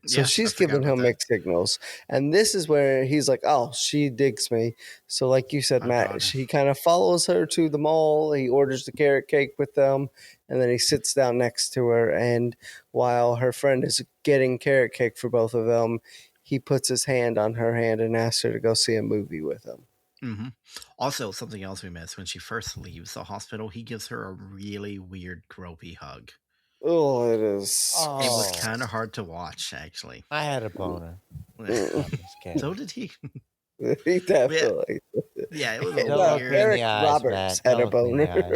So Yeah, I she's forgot giving about him that. mixed signals. And this is where he's like, oh, she digs me. So, like you said, Oh, Matt, God. he kind of follows her to the mall. He orders the carrot cake with them. And then he sits down next to her. And while her friend is getting carrot cake for both of them, he puts his hand on her hand and asks her to go see a movie with him. Mm-hmm. Also, something else we missed when she first leaves the hospital, he gives her a really weird, gropey hug. Oh, it is. It was Oh. kind of hard to watch, actually. I had a boner. So did he. He definitely. Yeah, it was Don't a look weird. me in Eric the eyes, Roberts Matt. had a Don't look me in the boner.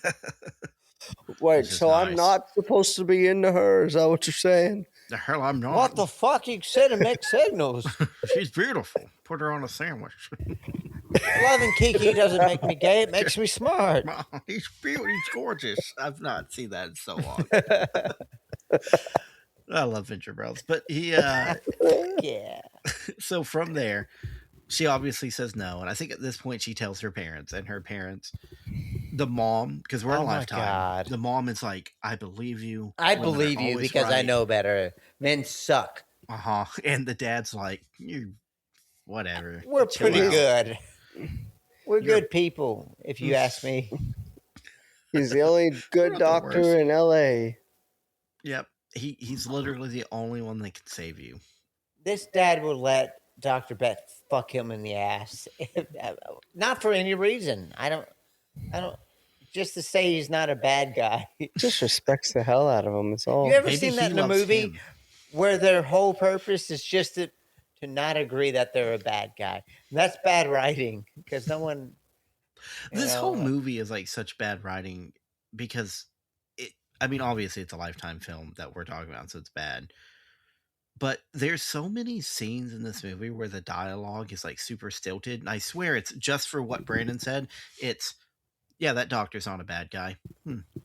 eyes. Wait, It's just so I'm nice. not supposed to be into her? Is that what you're saying? The hell I'm not. What the fuck? You said mixed signals. She's beautiful. Put her on a sandwich. Loving Kiki doesn't make me gay. It makes me smart. He's beautiful. He's gorgeous. I've not seen that in so long. I love Venture Bros. But he, Yeah. so from there, she obviously says no. And I think at this point she tells her parents, and her parents, the mom, because we're in Oh my Lifetime, God. the mom is like, I believe you. I Women are believe you always because I right." know better. Men suck. Uh-huh. And the dad's like, you whatever. We're Chill pretty out." good. We're You're- good people, if you ask me. He's the only We're good not the doctor worst. in LA. Yep. He's literally the only one that can save you. This dad will let Dr. Beck fuck him in the ass. Not for any reason. I don't just to say he's not a bad guy. Just respects the hell out of him. It's all. You ever Maybe seen that he in a loves movie him. where their whole purpose is just to not agree that they're a bad guy? And that's bad writing because no one. This whole movie is like such bad writing because obviously it's a Lifetime film that we're talking about, so it's bad. But there's so many scenes in this movie where the dialogue is like super stilted. And I swear it's just for what Brandon said. It's, yeah, that doctor's not a bad guy.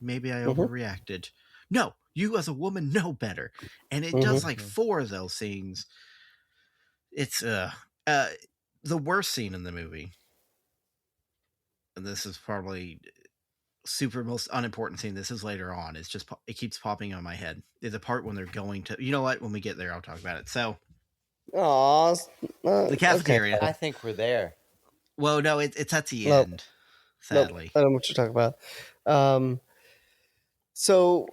Maybe I overreacted. No, you as a woman know better. And it does like 4 of those scenes. It's the worst scene in the movie. And this is probably super most unimportant scene. This is later on. It's just it keeps popping on my head. There's a part when they're going to. You know what? When we get there, I'll talk about it. So, the cafeteria. Okay. I think we're there. Well, no, it's at the Nope. end. Sadly, I don't know what you're talking about. So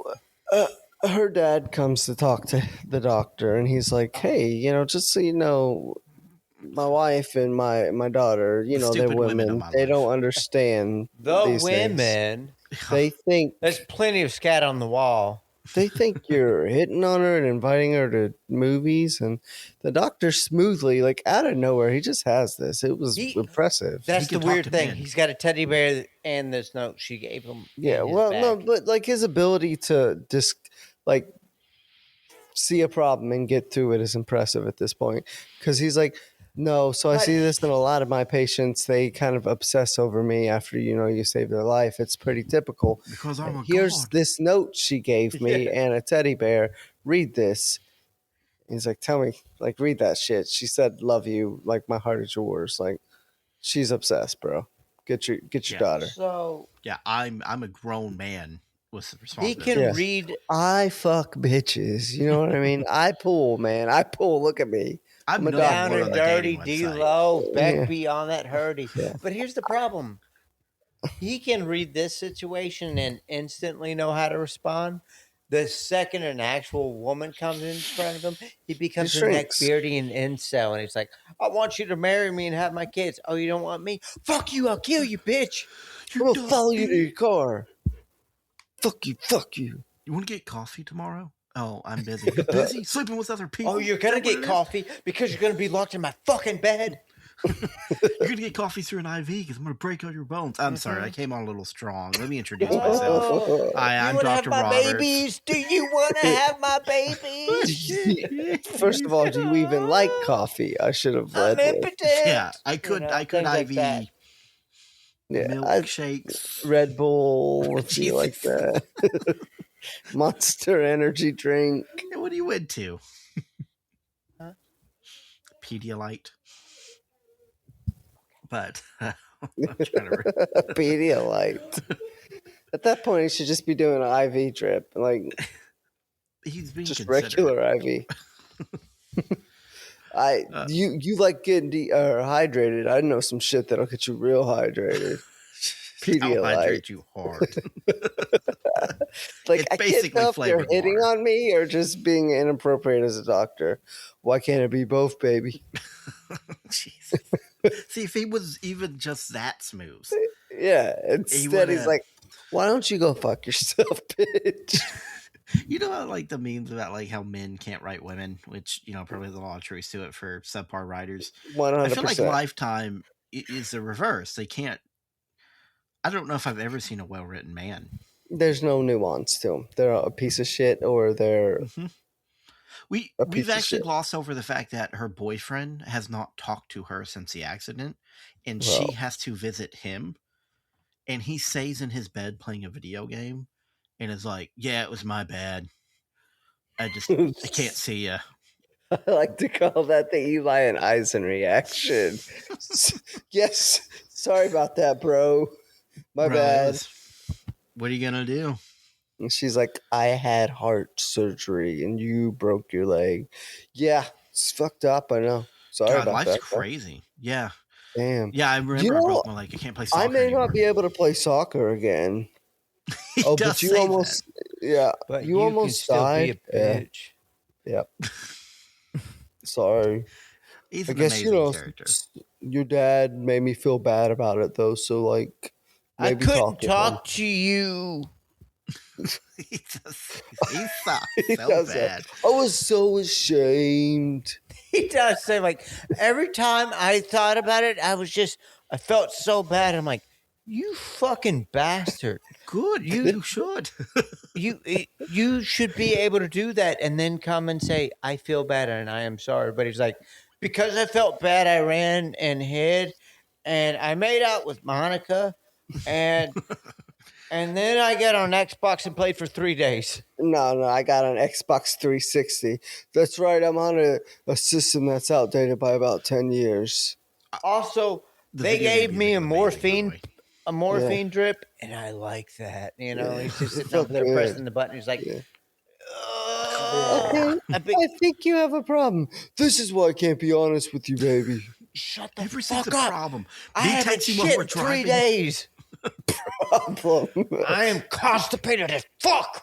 her dad comes to talk to the doctor, and he's like, "Hey, just so you know, my wife and my daughter, The they're stupid women of women. my They life." don't understand The these things. women. They think There's plenty of scat on the wall. they think you're hitting on her and inviting her to movies, and the doctor smoothly, like out of nowhere, he just has this. It was impressive. That's can the talk weird to thing. men. He's got a teddy bear and this note she gave him. Yeah, in his well, no, bag. but like his ability to just like see a problem and get through it is impressive at this point. Because he's like, no, so I But- see this in a lot of my patients. They kind of obsess over me after you save their life. It's pretty typical. Because I'm a Here's god. this note she gave me and a teddy bear. Read this. He's like, tell me, like, read that shit. She said, love you. Like, my heart is yours. Like, she's obsessed, bro. Get your Yeah. daughter. So Yeah, I'm a grown man with he responsibility. can Yeah. read. I fuck bitches. You know what I mean? I pull, man. I pull. Look at me. I'm a not Down one and on the dirty, dating D website. low, Beck Yeah. be on that hurdy. Yeah. But here's the problem. He can read this situation and instantly know how to respond. The second an actual woman comes in front of him, he becomes a shrinks. neckbeardian incel, and he's like, "I want you to marry me and have my kids." Oh, you don't want me? Fuck you! I'll kill you, bitch. We'll follow you to your car. Fuck you. Fuck you. You want to get coffee tomorrow? Oh, I'm busy. You're busy sleeping with other people. Oh, you're Is gonna that what get it is? coffee because you're gonna be locked in my fucking bed. You're gonna get coffee through an IV because I'm gonna break all your bones. I'm sorry, I came on a little strong. Let me introduce myself. Oh, Hi, I'm you wanna Dr. have my Roberts. babies? Do you want to have my babies? First of all, do you even like coffee? I should have I'm led with. impotent. Yeah, I could things like IV that. Yeah, milkshakes. Red Bull, if you like that. Monster energy drink. Hey, what are you into? Huh? Pedialyte. But I'm trying to Pedialyte. At that point, he should just be doing an IV drip, like he's being just considerate. regular IV. You like getting hydrated. I know some shit that'll get you real hydrated. I'll Pedialyte. hydrate you hard. Like, It's I can't basically tell if you're flavored hitting water. on me or just being inappropriate as a doctor. Why can't it be both, baby? Jesus. See, if he was even just that smooth, Yeah. Instead, he's would've- like, why don't you go fuck yourself, bitch? you know, how, like the memes about like how men can't write women, which probably has a lot of truth to it for subpar writers. 100%. I feel like Lifetime is the reverse. They can't. I don't know if I've ever seen a well-written man. There's no nuance to them. They're a piece of shit or they're We've actually glossed over the fact that her boyfriend has not talked to her since the accident, and she has to visit him, and he stays in his bed playing a video game, and is like, "Yeah, it was my bad. I can't see you." I like to call that the Eli and Eisen reaction. Yes, sorry about that, bro. My bad. What are you gonna do? And she's like, I had heart surgery and you broke your leg. Yeah, it's fucked up. I know. Sorry about life's that. crazy. Yeah. Damn. Yeah, I remember I broke my leg. I can't play soccer I may anymore. not be able to play soccer again. He does but you say almost, that. yeah, But you almost can still died. be a bitch. Yep. Sorry. He's I an guess amazing character. Your dad made me feel bad about it though. So like, I maybe couldn't to him. talk to you. he sucks He so does bad. that. I was so ashamed. He does say, like, every time I thought about it, I felt so bad. I'm like, you fucking bastard. Good. You should. You should be able to do that and then come and say, I feel bad and I am sorry. But he's like, because I felt bad, I ran and hid and I made out with Monica and then I got on Xbox and played for 3 days. No, I got an Xbox 360. That's right. I'm on a system that's outdated by about 10 years. Also, they video gave game me music is a morphine drip, and I like that. You know, he's just sitting up there pressing the button. He's like, Okay, "Ugh." I think you have a problem. This is why I can't be honest with you, baby. Shut the Everything's fuck a up. problem. I Me haven't texting while shit we're in 3 driving. days. Problem. I am constipated as fuck.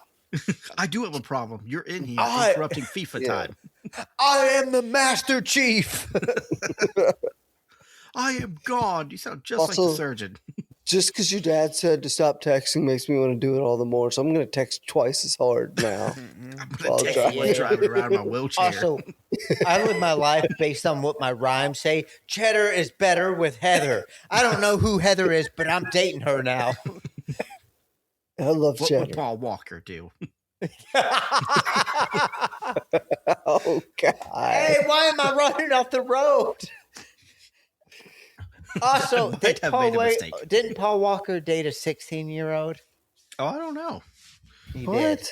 I do have a problem. You're in here I- interrupting FIFA time. I am the Master Chief. I am God. You sound just like Also- the surgeon. Just because your dad said to stop texting makes me want to do it all the more. So I'm going to text twice as hard now. I'm Well, gonna text you while yeah. driving around in my wheelchair. Also, I live my life based on what my rhymes say. Cheddar is better with Heather. I don't know who Heather is, but I'm dating her now. I love What would cheddar. Paul Walker do? Oh, God. Hey, why am I running off the road? Also, Might have made a mistake. didn't Paul Walker date a 16-year-old? Oh, I don't know. He What? did.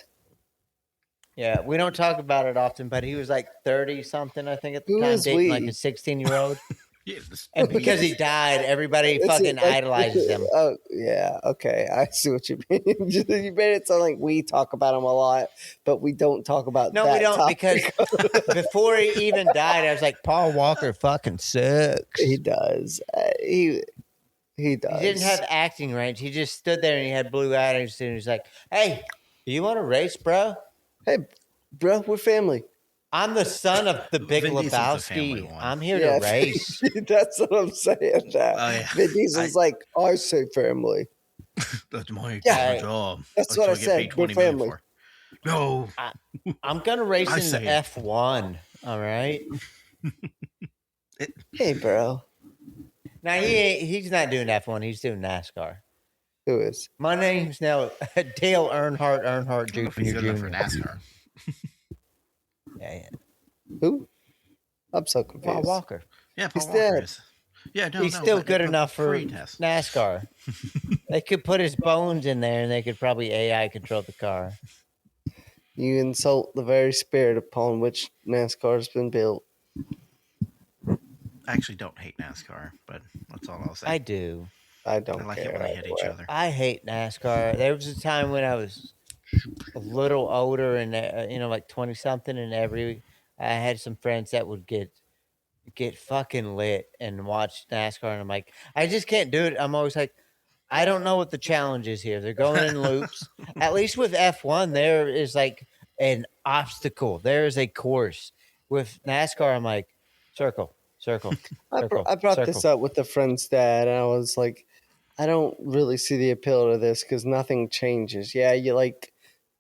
Yeah, we don't talk about it often, but he was like 30-something, I think, at the Who time, is dating we? like a 16-year-old. Yeah, And because he died, everybody It's fucking like- idolizes him. Oh, yeah. Okay. I see what you mean. You made it sound like we talk about him a lot, but we don't talk about No, that we don't, topic. because before he even died, I was like, Paul Walker fucking sucks. He does. He does. He didn't have acting range. He just stood there and he had blue eyes, and he's like, "Hey, you want to race, bro? Hey, bro, we're family. I'm the son of the Big Vin Diesel's the family Lebowski. one. I'm here Yeah. to race." That's what I'm saying. That Oh, yeah. Vin Diesel's like, I say family. That's my Yeah, job. that's what I get said, paid we're $20 million family. for. No. I'm gonna race I in say the it. F1. All right. Hey, bro. Now he's not doing F1. He's doing NASCAR. Who is? My name's now Dale Earnhardt I don't know if he's Jr. good enough for NASCAR. Yeah. Who? I'm so Paul confused. Walker. Yeah, Paul He's Walker dead. is. Yeah, no, He's no, still but good the enough for free test. NASCAR. They could put his bones in there, and they could probably AI control the car. You insult the very spirit upon which NASCAR has been built. I actually don't hate NASCAR, but that's all I'll say. I do. I don't I like care. it when they hit each either way. other. I hate NASCAR. There was a time when I was a little older and like 20 something, and I had some friends that would get fucking lit and watch NASCAR, and I'm like, I just can't do it. I'm always like, I don't know what the challenge is here. They're going in loops. At least with F1, there is like an obstacle. There is a course. With NASCAR, I'm like, circle, circle, circle. I brought circle. this up with a friend's dad, and I was like, I don't really see the appeal to this because nothing changes. Yeah, you like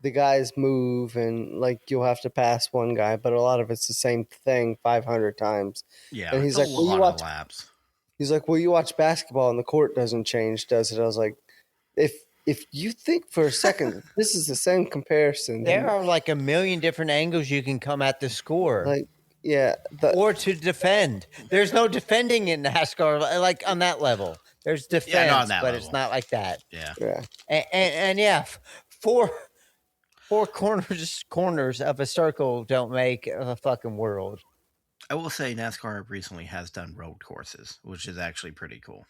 the guys move, and like you'll have to pass one guy, but a lot of it's the same thing 500 times. Yeah, And he's it's like, a lot of laps. He's like, well, you watch basketball and the court doesn't change, does it? I was like, if you think for a second this is the same comparison, There are like a million different angles you can come at the score. like, yeah, or to defend. There's no defending in NASCAR like on that level. There's defense, not on that but level. it's not like that. Yeah. yeah. And yeah, four corners of a circle don't make a fucking world. I will say NASCAR recently has done road courses, which is actually pretty cool.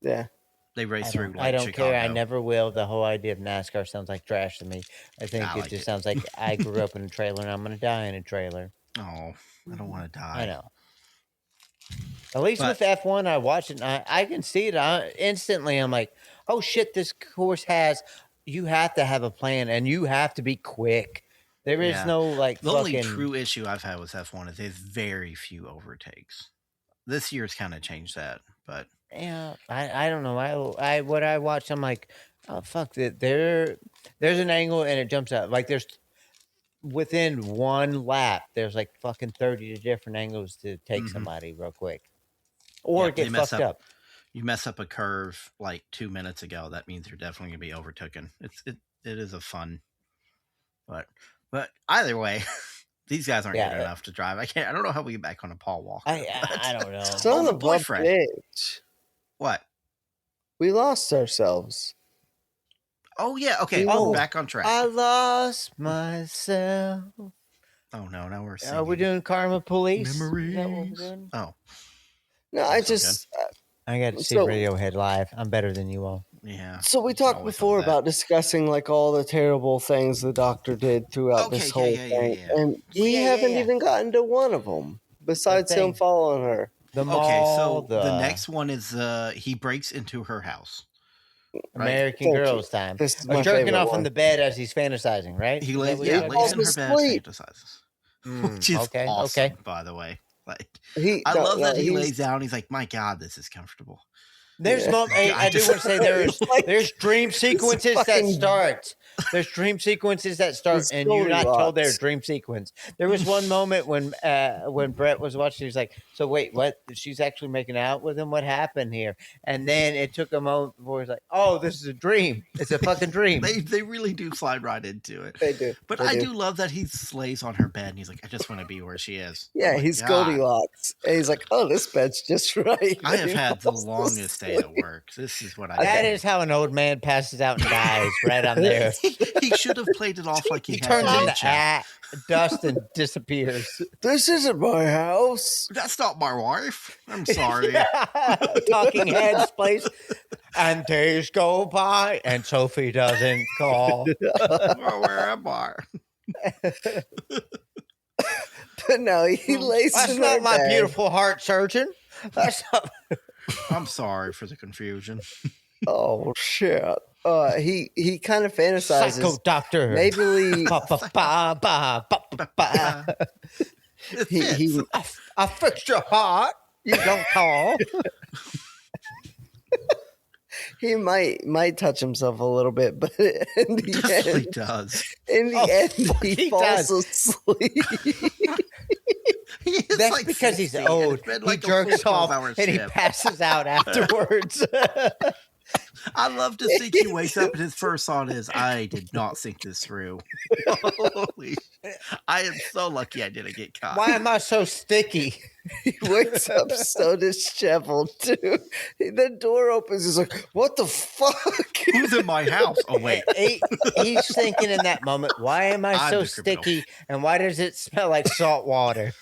Yeah. They race through I like don't Chicago. care. I never will. The whole idea of NASCAR sounds like trash to me. I think I it like just it. sounds like I grew up in a trailer and I'm going to die in a trailer. Oh, I don't want to die. I know. At least But- with F1, I watch it and I can see it instantly. I'm like, oh shit, this course has, you have to have a plan and you have to be quick. There is Yeah. no like The fucking. only true issue I've had with F1 is there's very few overtakes. This year's kind of changed that, but Yeah, I don't know. I what I watch, I'm like, oh fuck that. There's an angle and it jumps out. Like there's within one lap, there's like fucking 30 different angles to take somebody real quick, or Yeah, they get mess fucked up. you mess up a curve like 2 minutes ago, that means you're definitely gonna be overtaken. It is a fun, but either way, these guys aren't Yeah. good enough to drive. I don't know how we get back on a Paul Walker. I don't know. Son the of a boyfriend. bitch. What? We lost ourselves. Oh yeah, okay. Oh, Back on track. I lost myself. Oh no, now we're singing. Are we doing Karma Police? Is that what we're Memories. doing? Oh No, I That's so just I got to see So- Radiohead live. I'm better than you all. yeah. so we It's talked always before something about discussing like all the terrible things the doctor did throughout this whole Okay, yeah, thing, yeah. and we haven't even gotten to one of them besides him thing. following her. The Okay, mall, so the next one is he breaks into her house. American Thank you. Girls time. This is Or my jerking favorite off one. in the bed as he's fantasizing, right? He Is lays, that what yeah, you're lays talking in her bed, asleep. fantasizes, about? which is okay, awesome. okay. By the way, like I love that he he's- lays down. He's like, "My God, this is comfortable." There's Yeah. I do want to say there's Like, there's dream sequences that fucking- start. There's dream sequences that start, It's and you're not told their Goldilocks. dream sequence. There was one moment when Brett was watching. He's like, "So wait, what? She's actually making out with him? What happened here?" And then it took a moment before he's like, "Oh, this is a dream. It's a fucking dream." They really do slide right into it. They do. But They I do. do love that he slays on her bed, and he's like, "I just want to be where she is." Yeah, Oh my he's God. Goldilocks. And he's like, oh, this bed's just right. I have He had the falls longest day asleep. at work. This is what I That do. is how an old man passes out and dies right on there. He should have played it off like he He had turns into dementia. dust and disappears. This isn't my house. That's not my wife. I'm sorry. Talking Heads plays, and days go by, and Sophie doesn't call. Well, where am I? But no, he lays That's in not her my bed. beautiful heart surgeon. That's not. I'm sorry for the confusion. Oh shit. He kind of fantasizes. Psycho doctor. Maybe Ba, ba, ba, ba, ba, ba, ba. It he, fits. he I fixed your heart. You don't call. he might touch himself a little bit, but in the Definitely end, does. he does. falls asleep. He is That's like because he's 60, and old. it's been He like a full jerks off 12-hour and he shift. passes out afterwards. I love to think he wakes up and his first thought is, I did not think this through. Holy shit. I am so lucky I didn't get caught. Why am I so sticky? He wakes up so disheveled too. The door opens. He's like, "What the fuck?" Who's in my house? Oh, wait. He's thinking in that moment, why am I I'm so the criminal. sticky and why does it smell like salt water?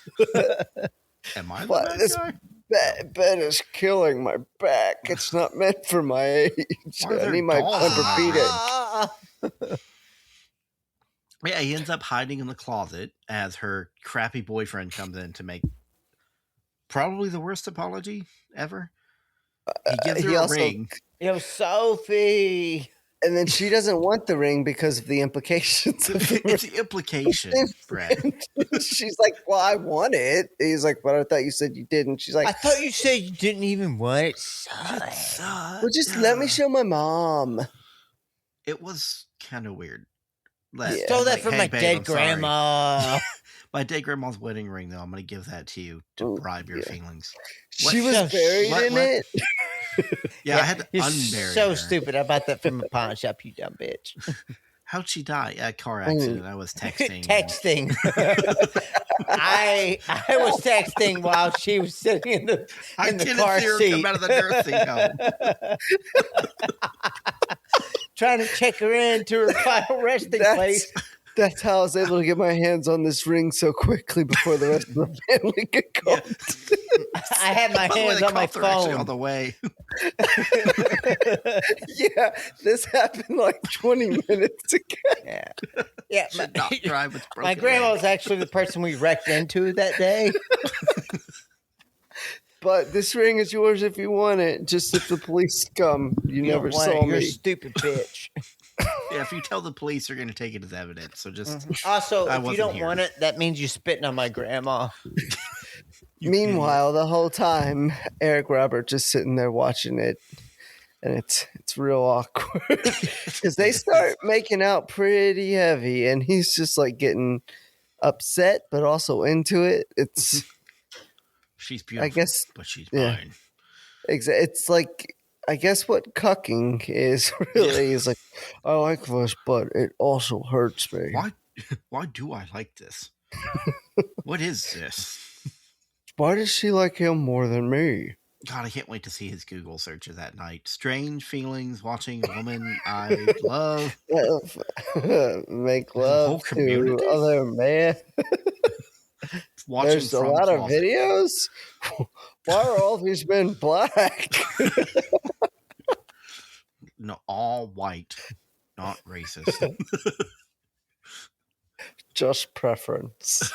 Am I the What? bad This guy? bed is killing my back. It's not meant for my age. Why are I there need my dolls in my Tempur-Pedic. Ah. Yeah, he ends up hiding in the closet as her crappy boyfriend comes in to make probably the worst apology ever. He gives her he a also- ring. Yo, Sophie. And then she doesn't want the ring because of the implications of the It's the implication, Brett. ring. She's like, well, I want it. He's like, but I thought you said you didn't. She's like, I thought you said you didn't even want it. well, just let me show my mom. It was kind of weird. Yeah. Stole that Like, from "Hey, my babe, dead I'm sorry. grandma. My dead grandma's wedding ring, though. I'm going to give that to you to bribe your feelings. She What- was buried in it. Yeah, I had to You're unbury so her. stupid. I bought that from a pawn shop, you dumb bitch. How'd she die? A car accident. I was texting. Texting. I was texting while she was sitting in the I in the didn't car see her seat. come out of the nursing home. Trying to check her into her final resting place. That's how I was able to get my hands on this ring so quickly before the rest of the family could come. I had my By the way, hands the on my cops are actually phone. on the way. Yeah, this happened like 20 minutes ago. Yeah, Should not drive with broken my grandma leg. was actually the person we wrecked into that day. But this ring is yours if you want it. Just if the police come, you never don't want it, saw you're a me. stupid bitch. Yeah, if you tell the police, they're going to take it as evidence. So just Also, I if you wasn't don't here. want it, that means you're spitting on my grandma. Meanwhile, the whole time, Eric Robert just sitting there watching it, and it's real awkward because they start making out pretty heavy, and he's just like getting upset, but also into it. It's she's beautiful, guess- but she's yeah. mine. it's like I guess what cucking is really is like. I like this, but it also hurts me. Why do I like this? What is this? Why does she like him more than me? God, I can't wait to see his Google searches that night. Strange feelings watching a woman I love. Make There's a whole love to community? other man. Watching There's a from lot of closet. videos. Why are all these men black? No, all white, not racist. Just preference.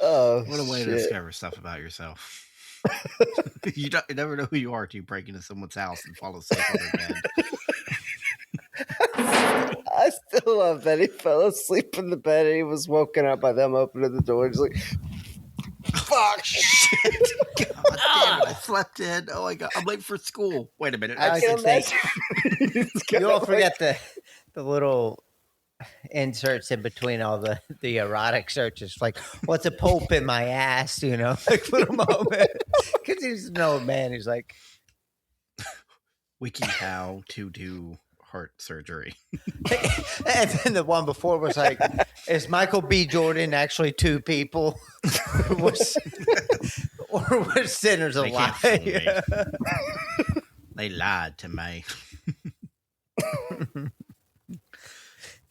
Oh, What a way to shit. discover stuff about yourself. You never know who you are till you break into someone's house and fall asleep on their bed. I still love that he fell asleep in the bed and he was woken up by them opening the door. He's like, fuck. Shit. God damn it, I slept in. Oh my god, I'm late for school. Wait a minute. I I can can think. imagine. You don't forget the little inserts in between all the erotic searches, like what's a pope in my ass, you know, like little moment, because he's an old man. He's like, Wiki how to do heart surgery. and then the one before was like, is Michael B. Jordan actually two people, or was sinners They can't fool me. alive? They lied to me.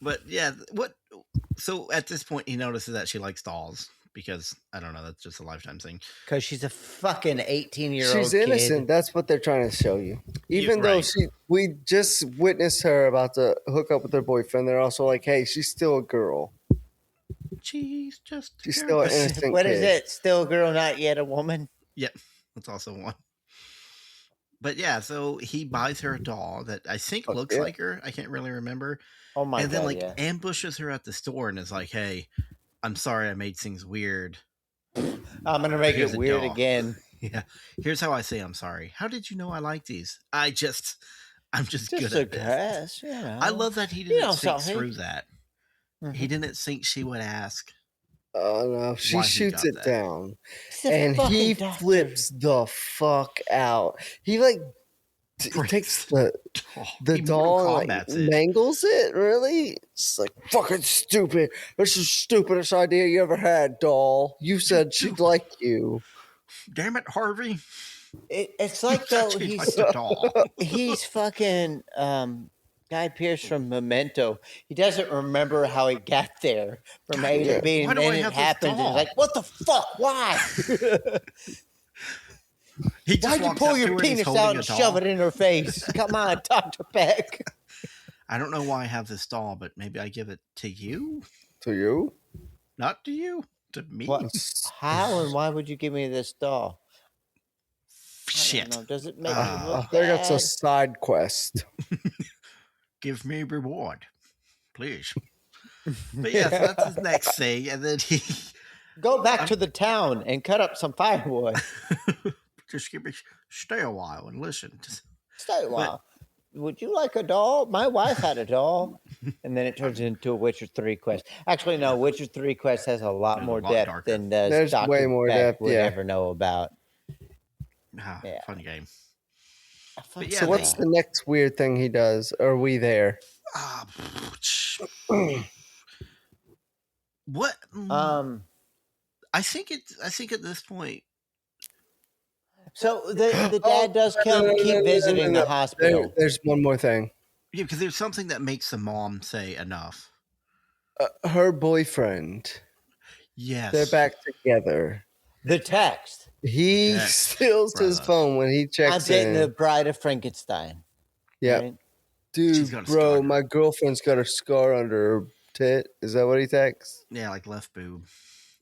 But yeah, what? So at this point, he notices that she likes dolls because I don't know. That's just a Lifetime thing. Because she's a fucking 18-year-old She's innocent. That's what they're trying to show you. Even though right. we just witnessed her about to hook up with her boyfriend, they're also like, hey, she's still a girl. She's just. a She's girl. still an innocent What kid. is it? Still a girl, not yet a woman? Yep, that's also one. But yeah, so he buys her a doll that I think Fuck looks yeah. like her. I can't really remember. Oh my And then god! like Yeah. ambushes her at the store and is like, "Hey, I'm sorry I made things weird. I'm gonna make Here's it a weird doll." again. Yeah, here's how I say I'm sorry. How did you know I like these? I'm just good Just a at this. guess, you know. I love that he didn't know, think so he- through that. He didn't think she would ask. Oh, no. She Why he shoots got it that. down. He's a And he fucking doctor. flips the fuck out. He like takes the He doll Mortal and like, Kombat's it. mangles it, really? It's like, fucking stupid. This is the stupidest idea you ever had, doll. You said she'd like you. Damn it, Harvey! It's like though She he's likes the doll. he's fucking Guy Pearce from Memento. He doesn't remember how he got there from A Yeah. to B, Why and do I then it have this happens. And doll? he's like, "What the fuck? Why? He just Why'd you walks pull up to your her and he's penis holding out a and doll. shove it in her face? Come on, Dr. Beck." I don't know why I have this doll, but maybe I give it to you? To you? Not to you. To me? What? How and why would you give me this doll? I Shit. don't know. Does it make me I look think it's a bad? side quest. Give me reward, please. But yeah, so that's his next thing, and then he Go back to the town and cut up some firewood. just stay a while and listen. Stay a while. Would you like a doll? My wife had a doll. And then it turns into a Witcher 3 quest. Actually, no, Witcher 3 quest has a lot There's more a lot depth darker. than does There's Dr. way more Beck depth, would yeah. ever know about. Yeah. Funny game. But yeah, So what's the next weird thing he does? Are we there? What? I think at this point. So the dad does keep visiting the hospital. There's one more thing. Yeah, because there's something that makes the mom say enough. Her boyfriend. Yes. They're back together. The text. He steals his phone when he checks I'm dating in. the Bride of Frankenstein. Yeah. Right? Dude, bro, my girlfriend's got a scar under her tit. Is that what he texts? Yeah, like left boob.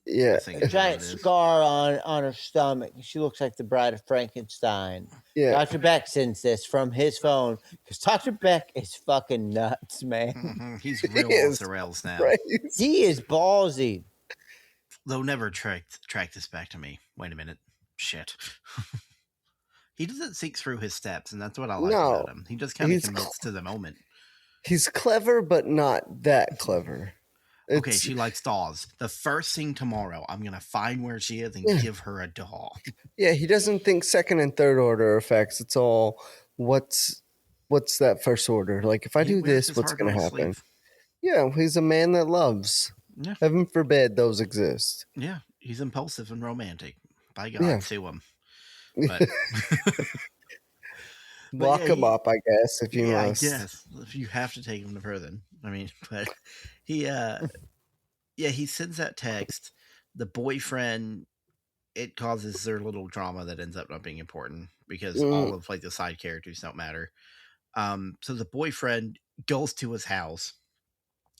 Yeah. A giant scar on her stomach. She looks like the Bride of Frankenstein. Yeah. Dr. Beck sends this from his phone because Dr. Beck is fucking nuts, man. Mm-hmm. He's real off the rails now. Crazy. He is ballsy. They'll never track this back to me. Wait a minute. Shit. He doesn't think through his steps, and that's what I like about him. He just kind of commits to the moment. He's clever, but not that clever. Okay, she likes dolls. The first thing tomorrow, I'm going to find where she is and give her a doll. Yeah, he doesn't think second and third order effects. It's all, what's that first order? Like, if I do this, what's going to happen? Yeah, he's a man that loves. Yeah. Heaven forbid those exist. Yeah, he's impulsive and romantic. By God, sue him. But lock him up, I guess, if you must. I guess if you have to take him to prison. I mean, but he he sends that text. The boyfriend, it causes their little drama that ends up not being important because all of like the side characters don't matter. So the boyfriend goes to his house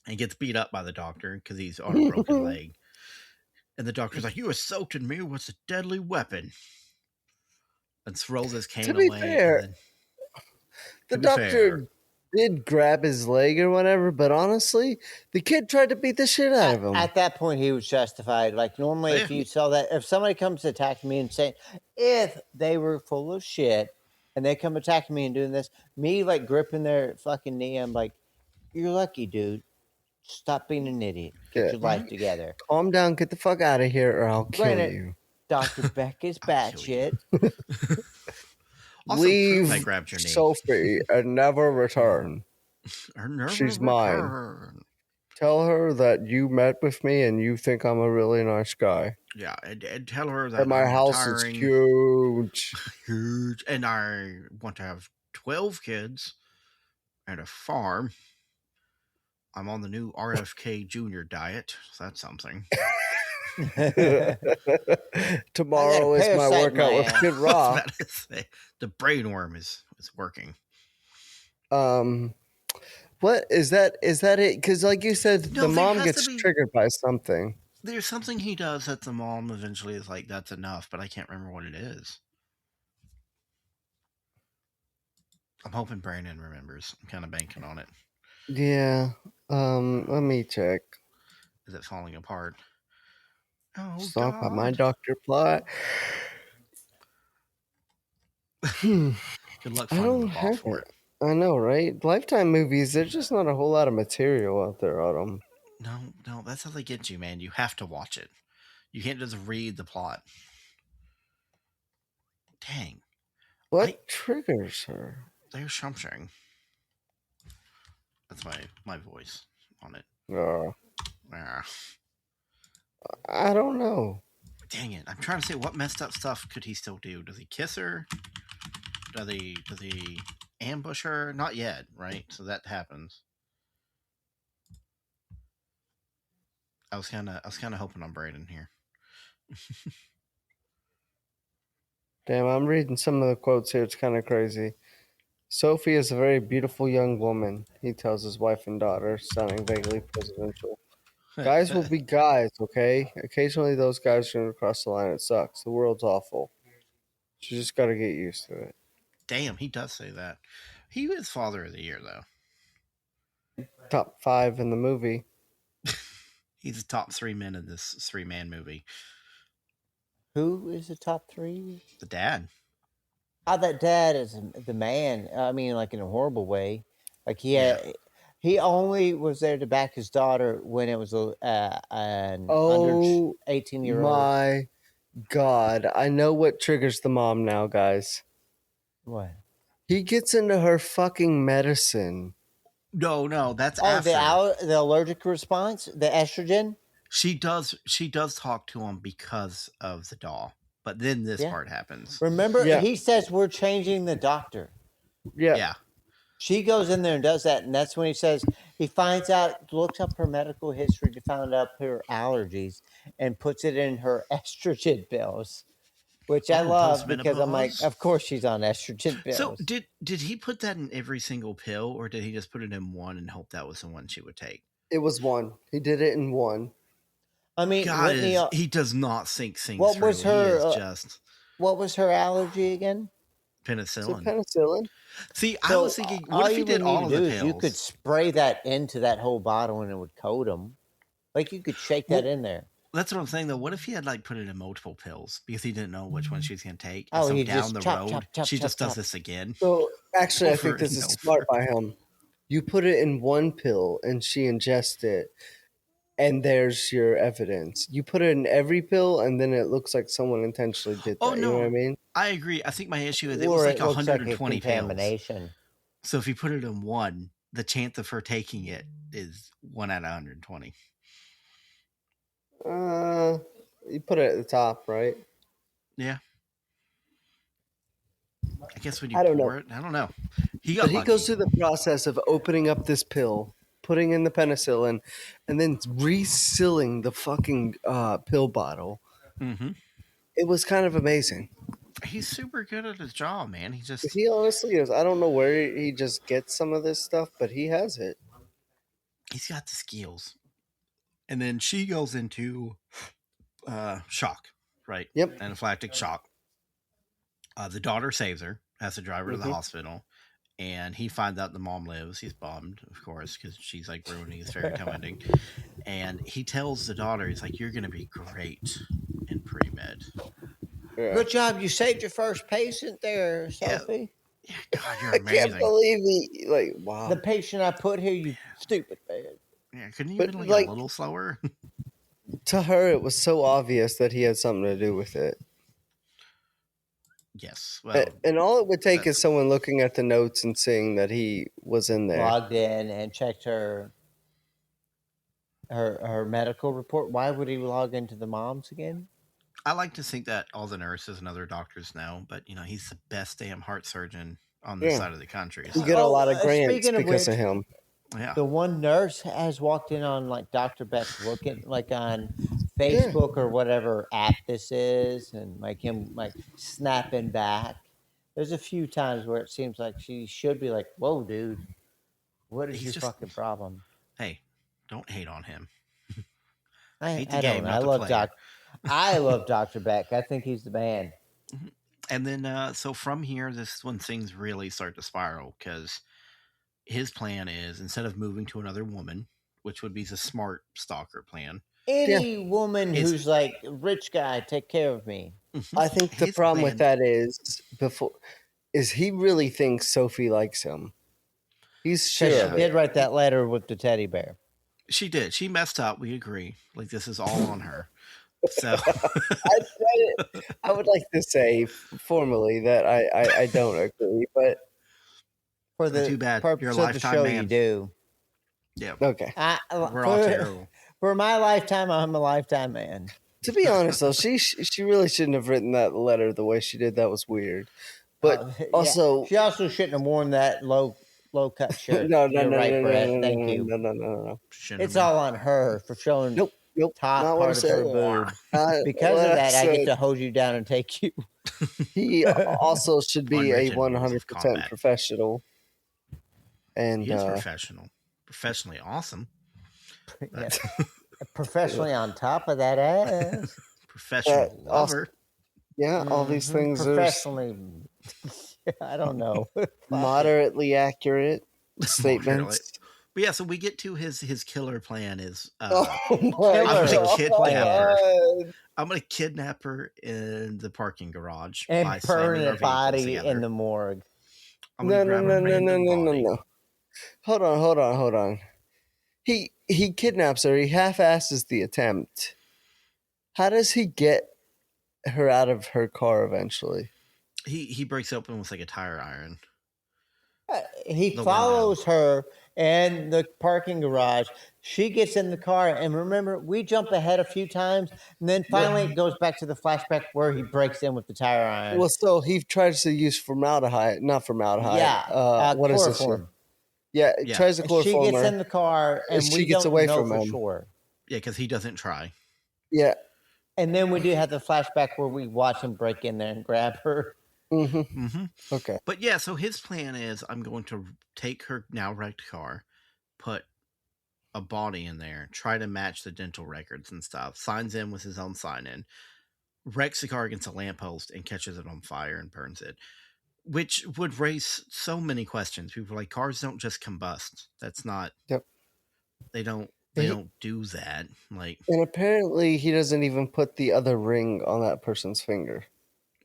and gets beat up by the doctor because he's on a broken leg. And the doctor's like, "You were soaked in me. What's a deadly weapon?" And throws his cane away. Fair, the doctor did grab his leg or whatever, but honestly, the kid tried to beat the shit out of him. At that point, he was justified. Like, normally, if you saw that, if somebody comes to attack me and saying, if they were full of shit and they come attacking me and doing this, me like gripping their fucking knee, I'm like, you're lucky, dude. Stop being an idiot. Get your life together. Calm down. Get the fuck out of here, or I'll kill you. Dr. Beck is batshit. Leave Sophie and never return. She's mine. Tell her that you met with me and you think I'm a really nice guy. Yeah, and tell her that my house is huge. Huge. And I want to have 12 kids and a farm. I'm on the new RFK Jr. diet. So that's something. Tomorrow is my workout with Kid Rock. The brainworm is working. What is that? Is that it? Because like you said, the mom gets triggered by something. There's something he does that the mom eventually is like, that's enough, but I can't remember what it is. I'm hoping Brandon remembers. I'm kind of banking on it. Yeah. Let me check. Is it falling apart? Oh, Stop by my doctor plot. Good luck finding the ball for it. I know, right? Lifetime movies, there's just not a whole lot of material out there on them. No, that's how they get you, man. You have to watch it. You can't just read the plot. Dang. What triggers her? There's something. That's my voice on it. I don't know. Dang it. I'm trying to say, what messed up stuff could he still do? Does he kiss her? Does he ambush her? Not yet, right? So that happens. I was kind of hoping on Brayden here. Damn, I'm reading some of the quotes here. It's kind of crazy. Sophie is a very beautiful young woman, he tells his wife and daughter, sounding vaguely presidential. Guys will be guys, okay? Occasionally those guys are going to cross the line. It sucks. The world's awful. You just got to get used to it. Damn, he does say that. He was Father of the Year, though. Top 5 in the movie. He's the top 3 men in this 3-man movie. Who is the top 3? The dad. Oh, that dad is the man. I mean, like in a horrible way. Like he only was there to back his daughter when it was an under 18-year-old. My God. I know what triggers the mom now, guys. What? He gets into her fucking medicine. No, that's after. after. The allergic response, the estrogen. She does talk to him because of the doll, but then this part happens. Remember, he says we're changing the doctor. Yeah. She goes in there and does that, and that's when he finds out, looks up her medical history to find out her allergies, and puts it in her estrogen pills, which I love because I'm like, of course she's on estrogen pills. So did he put that in every single pill, or did he just put it in one and hope that was the one she would take? It was one. He did it in one. I mean, God, he does not think things what through. Was her? What was her allergy again? Penicillin. Penicillin. See, I was thinking, what if he did all of the pills? You could spray that into that whole bottle and it would coat them. Like you could shake that in there. That's what I'm saying, though. What if he had put it in multiple pills because he didn't know which one she was going to take? Oh, so he down just the chop, road, chop, she chop, just does chop. this again. So actually, I think this is smart by him. You put it in one pill and she ingests it, and there's your evidence. You put it in every pill, and then it looks like someone intentionally did that. Oh, no. You know what I mean? I agree. I think my issue is it was like 120 like contamination. pills. So if you put it in one, the chance of her taking it is 1 out of 120. You put it at the top, right? Yeah. I guess when you pour it, I don't know. He goes through the process of opening up this pill, putting in the penicillin, and then resealing the fucking pill bottle. Mm-hmm. It was kind of amazing. He's super good at his job, man. He honestly is. I don't know where he just gets some of this stuff, but he has it. He's got the skills. And then she goes into shock, right? Yep. Anaphylactic shock. The daughter saves her, has to drive her to the hospital, and he finds out the mom lives. He's bummed, of course, because she's ruining his fairy tale ending. And he tells the daughter, he's like, "You're going to be great in pre-med." Yeah. Good job. You saved your first patient there, Sophie. Yeah, God, you're amazing. I can't believe he, wow. The patient I put here, you stupid man. Yeah, couldn't you have been a little slower? To her, it was so obvious that he had something to do with it. Yes. Well, and all it would take is someone looking at the notes and seeing that he was in there. Logged in and checked her medical report. Why would he log into the mom's again? I like to think that all the nurses and other doctors know, but he's the best damn heart surgeon on this side of the country. So. You get a lot of grants because of him. Yeah. The one nurse has walked in on Dr. Beck looking on Facebook or whatever app this is, and him snapping back. There's a few times where it seems like she should be like, "Whoa, dude, what is your fucking problem?" Hey, don't hate on him. I don't know. I love Dr. Beck. I think he's the man. And then, so from here, this is when things really start to spiral because his plan is instead of moving to another woman, which would be the smart stalker plan. Any woman who's rich guy, take care of me. I think the problem with that is he really thinks Sophie likes him. He's sure. She did write that letter with the teddy bear. She did. She messed up. We agree. This is all on her. So I would like to say formally that I don't agree, but for the too bad. purpose You're a of the lifetime show, man. you do. Yeah. Okay. We're all terrible. For my lifetime, I'm a lifetime man. To be honest, though, she really shouldn't have written that letter the way she did. That was weird. But also, she also shouldn't have worn that low cut shirt. No. Thank you. No. It's all on her for showing. Nope. Nope, top not what I part of her said. boob. Because What of I that, I get said. to hold you down and take you. He also should be a Unwritten rules of 100% combat. professional. And He is professional. Professionally awesome. Yeah. Professionally on top of that ass. Professional also, lover. yeah, all these things are Professionally. I don't know. Fuck it. moderately accurate statements. But yeah, so we get to his killer plan is Oh my Killer I'm gonna God. kidnap her. I'm gonna kidnap her in the parking garage And by burn slamming our a vehicles body together. in the morgue. I'm gonna grab a random body. Hold on. He kidnaps her. He half-asses the attempt. How does he get her out of her car eventually? He breaks open with like a tire iron. He The follows her in the parking garage. She gets in the car, and remember, we jump ahead a few times, and then finally it goes back to the flashback where he breaks in with the tire iron. Well, so he tries to use formaldehyde, not formaldehyde. Yeah, what is this? chloroform. Yeah, it Yeah. tries to She chloroform gets her. in the car, and She we gets don't away know from for him. sure. Yeah, because he doesn't try. Yeah. And then we do have the flashback where we watch him break in there and grab her. Okay. But yeah, so his plan is I'm going to take her now wrecked car, put a body in there, try to match the dental records and stuff, signs in with his own sign in, wrecks the car against a lamppost and catches it on fire and burns it. Which would raise so many questions. People are like, cars don't just combust. That's not. Yep. They don't do that. Like, And apparently he doesn't even put the other ring on that person's finger.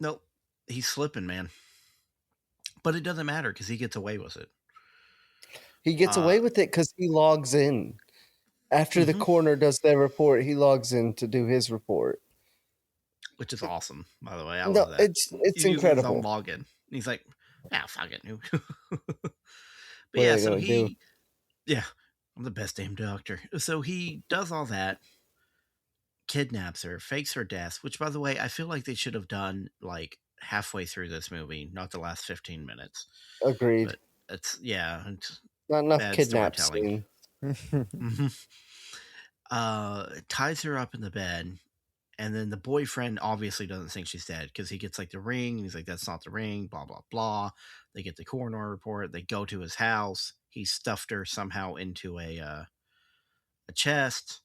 nope. He's slipping, man. But it doesn't matter because he gets away with it. He gets away with it because he logs in. After the coroner does their report, he logs in to do his report. Which is awesome, by the way. I No, love that. it's He uses incredible. his own login. He's like, fuck it. But What yeah, are they so gonna do? I'm the best damn doctor. So he does all that, kidnaps her, fakes her death, which, by the way, I feel like they should have done like halfway through this movie, not the last 15 minutes. Agreed. But it's Not enough bad kidnap storytelling. scene. Ties her up in the bed, and then the boyfriend obviously doesn't think she's dead because he gets like the ring, and he's like, that's not the ring, blah, blah, blah. They get the coroner report. They go to his house. He stuffed her somehow into a chest.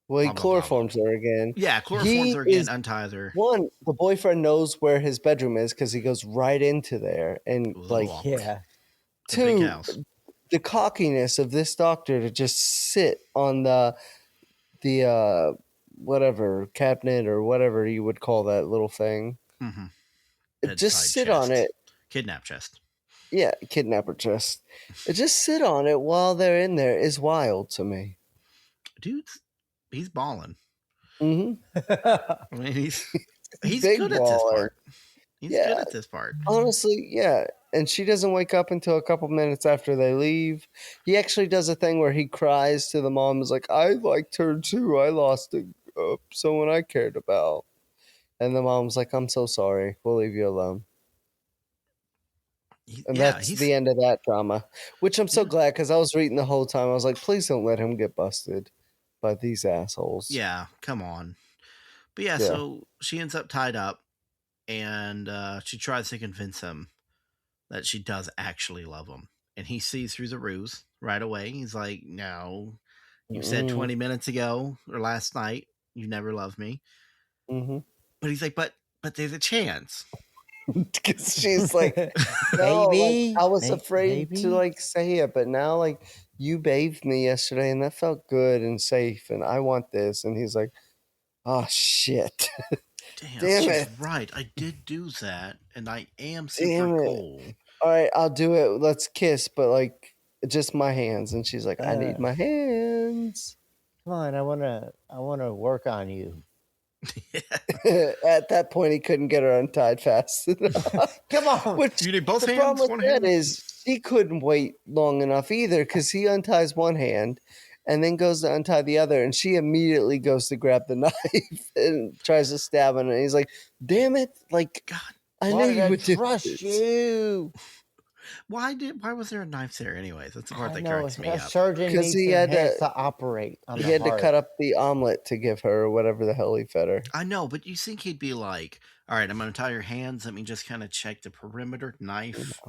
Well, he Blah, blah, blah, chloroforms her again. Yeah, chloroforms her again, unties her. One, the boyfriend knows where his bedroom is because he goes right into there. And like, Yeah. Big two, house. the cockiness of this doctor to just sit on the whatever cabinet or whatever you would call that little thing. Bedside Just sit chest. on it. Kidnap chest. Yeah, kidnapper chest. Just sit on it while they're in there is wild to me. Dude, he's balling. Mm-hmm. I mean, he's Big good at this baller. part. He's good at this part. Honestly, yeah. And she doesn't wake up until a couple minutes after they leave. He actually does a thing where he cries to the mom. Is like, I liked her too. I lost someone I cared about. And the mom's like, I'm so sorry. We'll leave you alone. And that's the end of that drama, which I'm so glad because I was reading the whole time. I was like, please don't let him get busted by these assholes. Yeah, come on. But yeah, so she ends up tied up, and she tries to convince him that she does actually love him. And he sees through the ruse right away. He's like, no, you said 20 minutes ago or last night you never loved me. But he's like, but there's a chance. Because she's like, no, maybe like, I was afraid to like say it, but now like you bathed me yesterday and that felt good and safe and I want this. And he's like, oh shit. Damn Damn she's it. right. I did do that and I am super cool. All right, I'll do it. Let's kiss, but like just my hands. And she's like, I need my hands. Come on, I wanna work on you. At that point, he couldn't get her untied fast enough. Come on. Which, you need both the hands? problem One with that hand? is she couldn't wait long enough either because he unties one hand and then goes to untie the other, and she immediately goes to grab the knife and tries to stab him. And he's like, "Damn it! Like, God, I Why knew did you I would do trust this." you. Why was there a knife there anyways? That's the part I that know cracks me a up. surgeon 'Cause needs he their had to- hands to operate on He the had to heart. cut up the omelet to give her, or whatever the hell he fed her. I know, but you think he'd be like, all right, I'm going to tie your hands. Let me just kind of check the perimeter. Knife,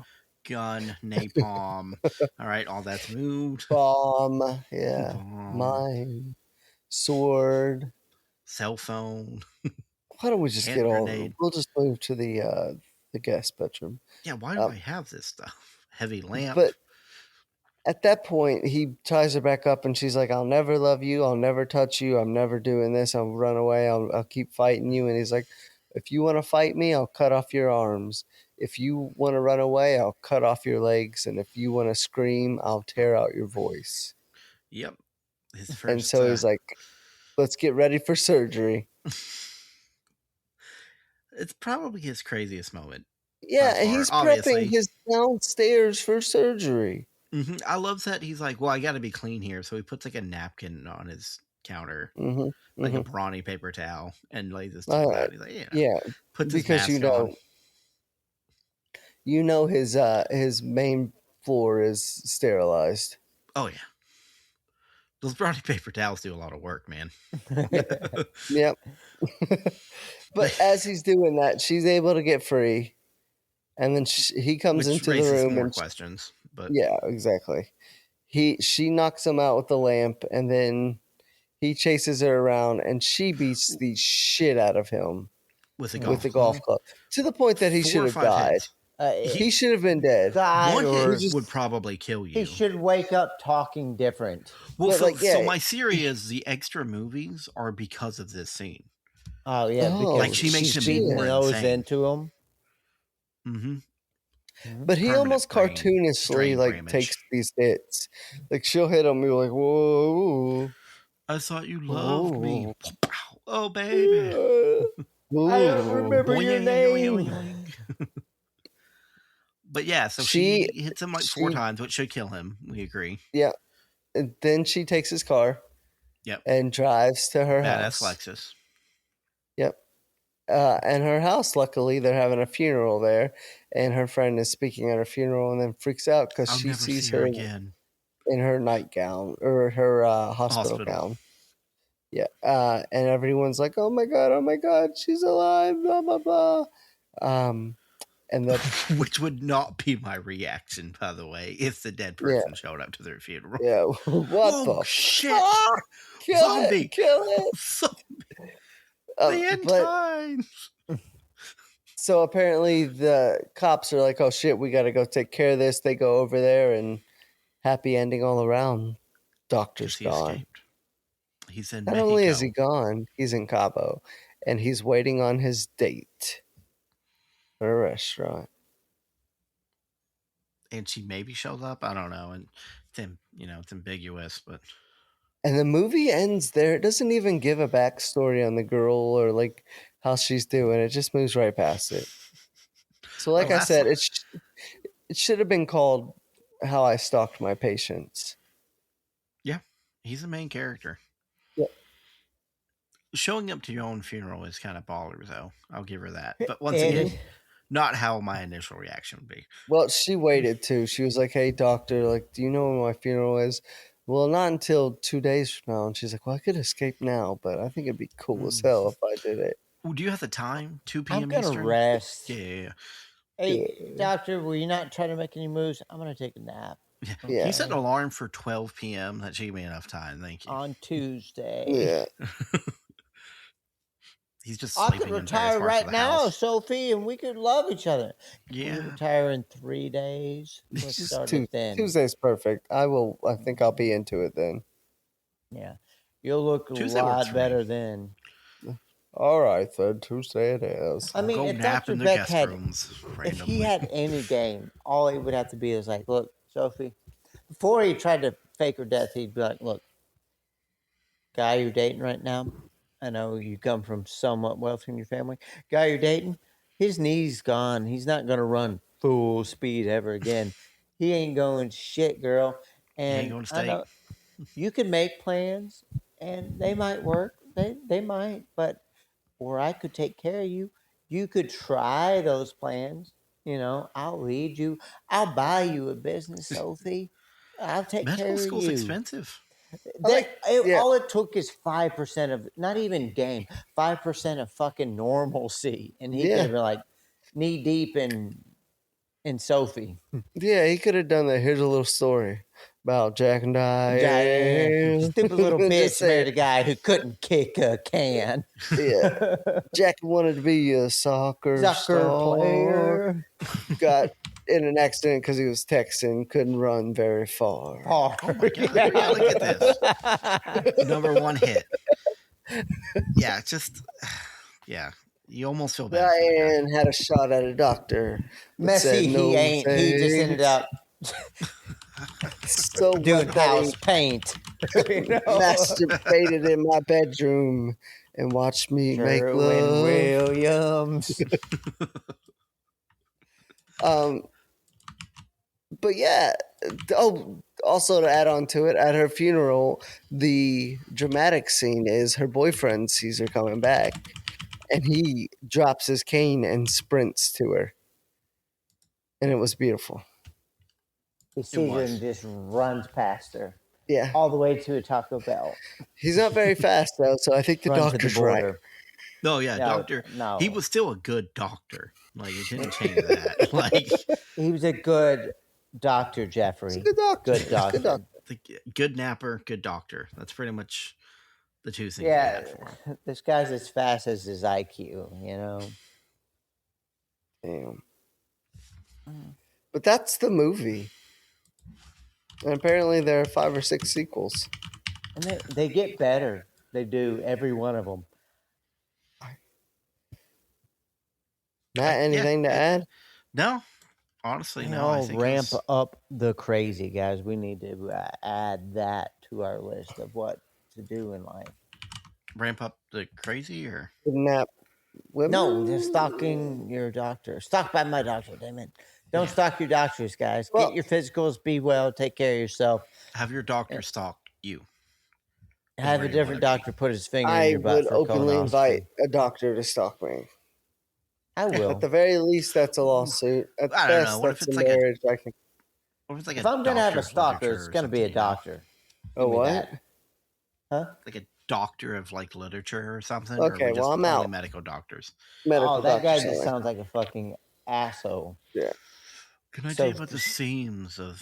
gun, napalm. All right, all that's moved. Bomb, yeah. Bomb. Mine. Sword. Cell phone. Why don't we just Hand get all? grenade. We'll just move to the guest bedroom. Yeah, why do I have this stuff? Heavy lamp. But at that point, he ties her back up, and she's like, "I'll never love you. I'll never touch you. I'm never doing this. I'll run away. I'll keep fighting you." And he's like, "If you want to fight me, I'll cut off your arms. If you want to run away, I'll cut off your legs. And if you want to scream, I'll tear out your voice." Yep. His first, And so he's like, "Let's get ready for surgery." It's probably his craziest moment. Yeah, By far, he's obviously. prepping his downstairs for surgery. Mm-hmm. I love that he's like, well, I got to be clean here. So he puts like a napkin on his counter, like a brawny paper towel, and lays his towel out. He's like, yeah, puts his because mask on. you know his main floor is sterilized. Oh yeah, those brawny paper towels do a lot of work, man. Yep. But as he's doing that, she's able to get free, and then he comes Which into the raises room more and questions. But yeah, exactly. She knocks him out with the lamp, and then he chases her around, and she beats the shit out of him with the golf club to the point that he 4 should or have 5 died. hits. He should have been dead. One or hit would probably kill you. he should wake up talking different. Well, But, so my theory is the extra movies are because of this scene. Oh yeah, Oh, because Like, she makes him beating more those insane. into him. Mm-hmm. But he Permanent almost brain cartoonishly strain like damage. takes these hits. Like she'll hit him, you're like, whoa. I thought you loved me. Whoa. Oh, baby. I don't remember your name. But yeah, so she hits him like 4 times, which should kill him. We agree. Yeah. And then she takes his car. Yep. And drives to her house. Badass Lexus. Yep. And her house, luckily, they're having a funeral there, and her friend is speaking at her funeral, and then freaks out because she sees her again in her nightgown or her hospital gown. Yeah, and everyone's like, "Oh my god, she's alive!" Blah blah blah. And that which would not be my reaction, by the way, if the dead person showed up to their funeral. Yeah, what the shit? Fuck? Zombie, kill it! Zombie. The end times. So apparently the cops are like, "Oh shit, we got to go take care of this." They go over there, and happy ending all around. Doctor's gone. Escaped. He's in Not Mexico. only is he gone, he's in Cabo, and he's waiting on his date at a restaurant. And she maybe shows up. I don't know. And it's ambiguous, but. And the movie ends there. It doesn't even give a backstory on the girl or like how she's doing. It just moves right past it. So, like I said, it should have been called "How I Stalked My Patients." Yeah, he's the main character. Yeah. Showing up to your own funeral is kind of baller, though. I'll give her that. But once again, not how my initial reaction would be. Well, she waited too. She was like, "Hey, doctor, like, do you know when my funeral is?" "Well, not until 2 days from now." And she's like, "Well, I could escape now, but I think it'd be cool as hell if I did it." Well, do you have the time? 2 p.m. I'm gonna Eastern? rest. Yeah. Hey, doctor, will you not try to make any moves? I'm gonna take a nap. Yeah. You set an alarm for 12 p.m. That should give me enough time. Thank you. On Tuesday. Yeah. He's just I sleeping could in various retire parts right of the now, house. Sophie, and we could love each other. Yeah. We retire in 3 days. Let's start it then. Tuesday's perfect. I think I'll be into it then. Yeah. You'll look Tuesday a works lot for better me. then. All right, then. Tuesday it is. I mean, Go if nap Dr. in the Beck guest had, rooms if randomly. he had any game, all he would have to be is like, look, Sophie, before he tried to fake her death, he'd be like, look, guy you're dating right now, I know you come from somewhat wealthy in your family. Guy you're dating, his knee's gone. He's not going to run full speed ever again. He ain't going shit, girl. And ain't going to I stay. know you can make plans, and they might work. They might, but or I could take care of you. You could try those plans. I'll lead you. I'll buy you a business, Sophie. I'll take Medical care of school's you. expensive. All it took is 5% of not even game, 5% of fucking normalcy, and he could have been like knee deep in Sophie. Yeah, he could have done that. Here's a little story about Jack and Diane. Stupid little Just bitch say married a it. guy who couldn't kick a can. Yeah. Jack wanted to be a soccer Soccer star. player. Got in an accident because he was texting, couldn't run very far. Oh my God. Yeah, look at this. Number one hit. Yeah, just yeah. You almost feel bad. Diane had a shot at a doctor. But Messy, said, he no ain't. He just ended up so doing wet that house he paint. masturbated in my bedroom and watched me make love. Williams. But yeah. Oh, also to add on to it, at her funeral, the dramatic scene is her boyfriend sees her coming back, and he drops his cane and sprints to her, and it was beautiful. He sees her and just runs past her. Yeah, all the way to a Taco Bell. He's not very fast though, so I think the Run to doctor's the right. border. No, yeah, No, doctor. no. He was still a good doctor. Like it didn't change that. Like He was a good doctor, Jeffrey. He's a good doctor. Good doctor. Good doctor. good napper, good doctor. That's pretty much the two things. Yeah, we had for him. this guy's as fast as his IQ. Damn. But that's the movie. And apparently there are 5 or 6 sequels. And they get better. They do, every one of them. Matt, anything to add? No, honestly, They no. I all think ramp up the crazy, guys. We need to add that to our list of what to do in life. Ramp up the crazy or Kidnap women? No, just stalking your doctor. Stalked by my doctor, damn it. Don't stalk your doctors, guys. Get your physicals, be well, take care of yourself. have your doctor stalk you. Have where a you different wanna be. doctor put his finger in I your butt would for openly colonoscopy. invite a doctor to stalk me. I will. At the very least, that's a lawsuit. At I don't know. best, What if that's a it's like a- marriage. I can. What if it's like If a I'm going to have a doctor of stalker, literature it's or going to be a something, you know? doctor. Oh, Give me what? that. Huh? Like a doctor of like literature or something. Okay, or are we well, just I'm only out. medical doctors. Medical Oh, that doctor. guy something just like sounds like a fucking asshole. Yeah. Can I So- tell you about the seams of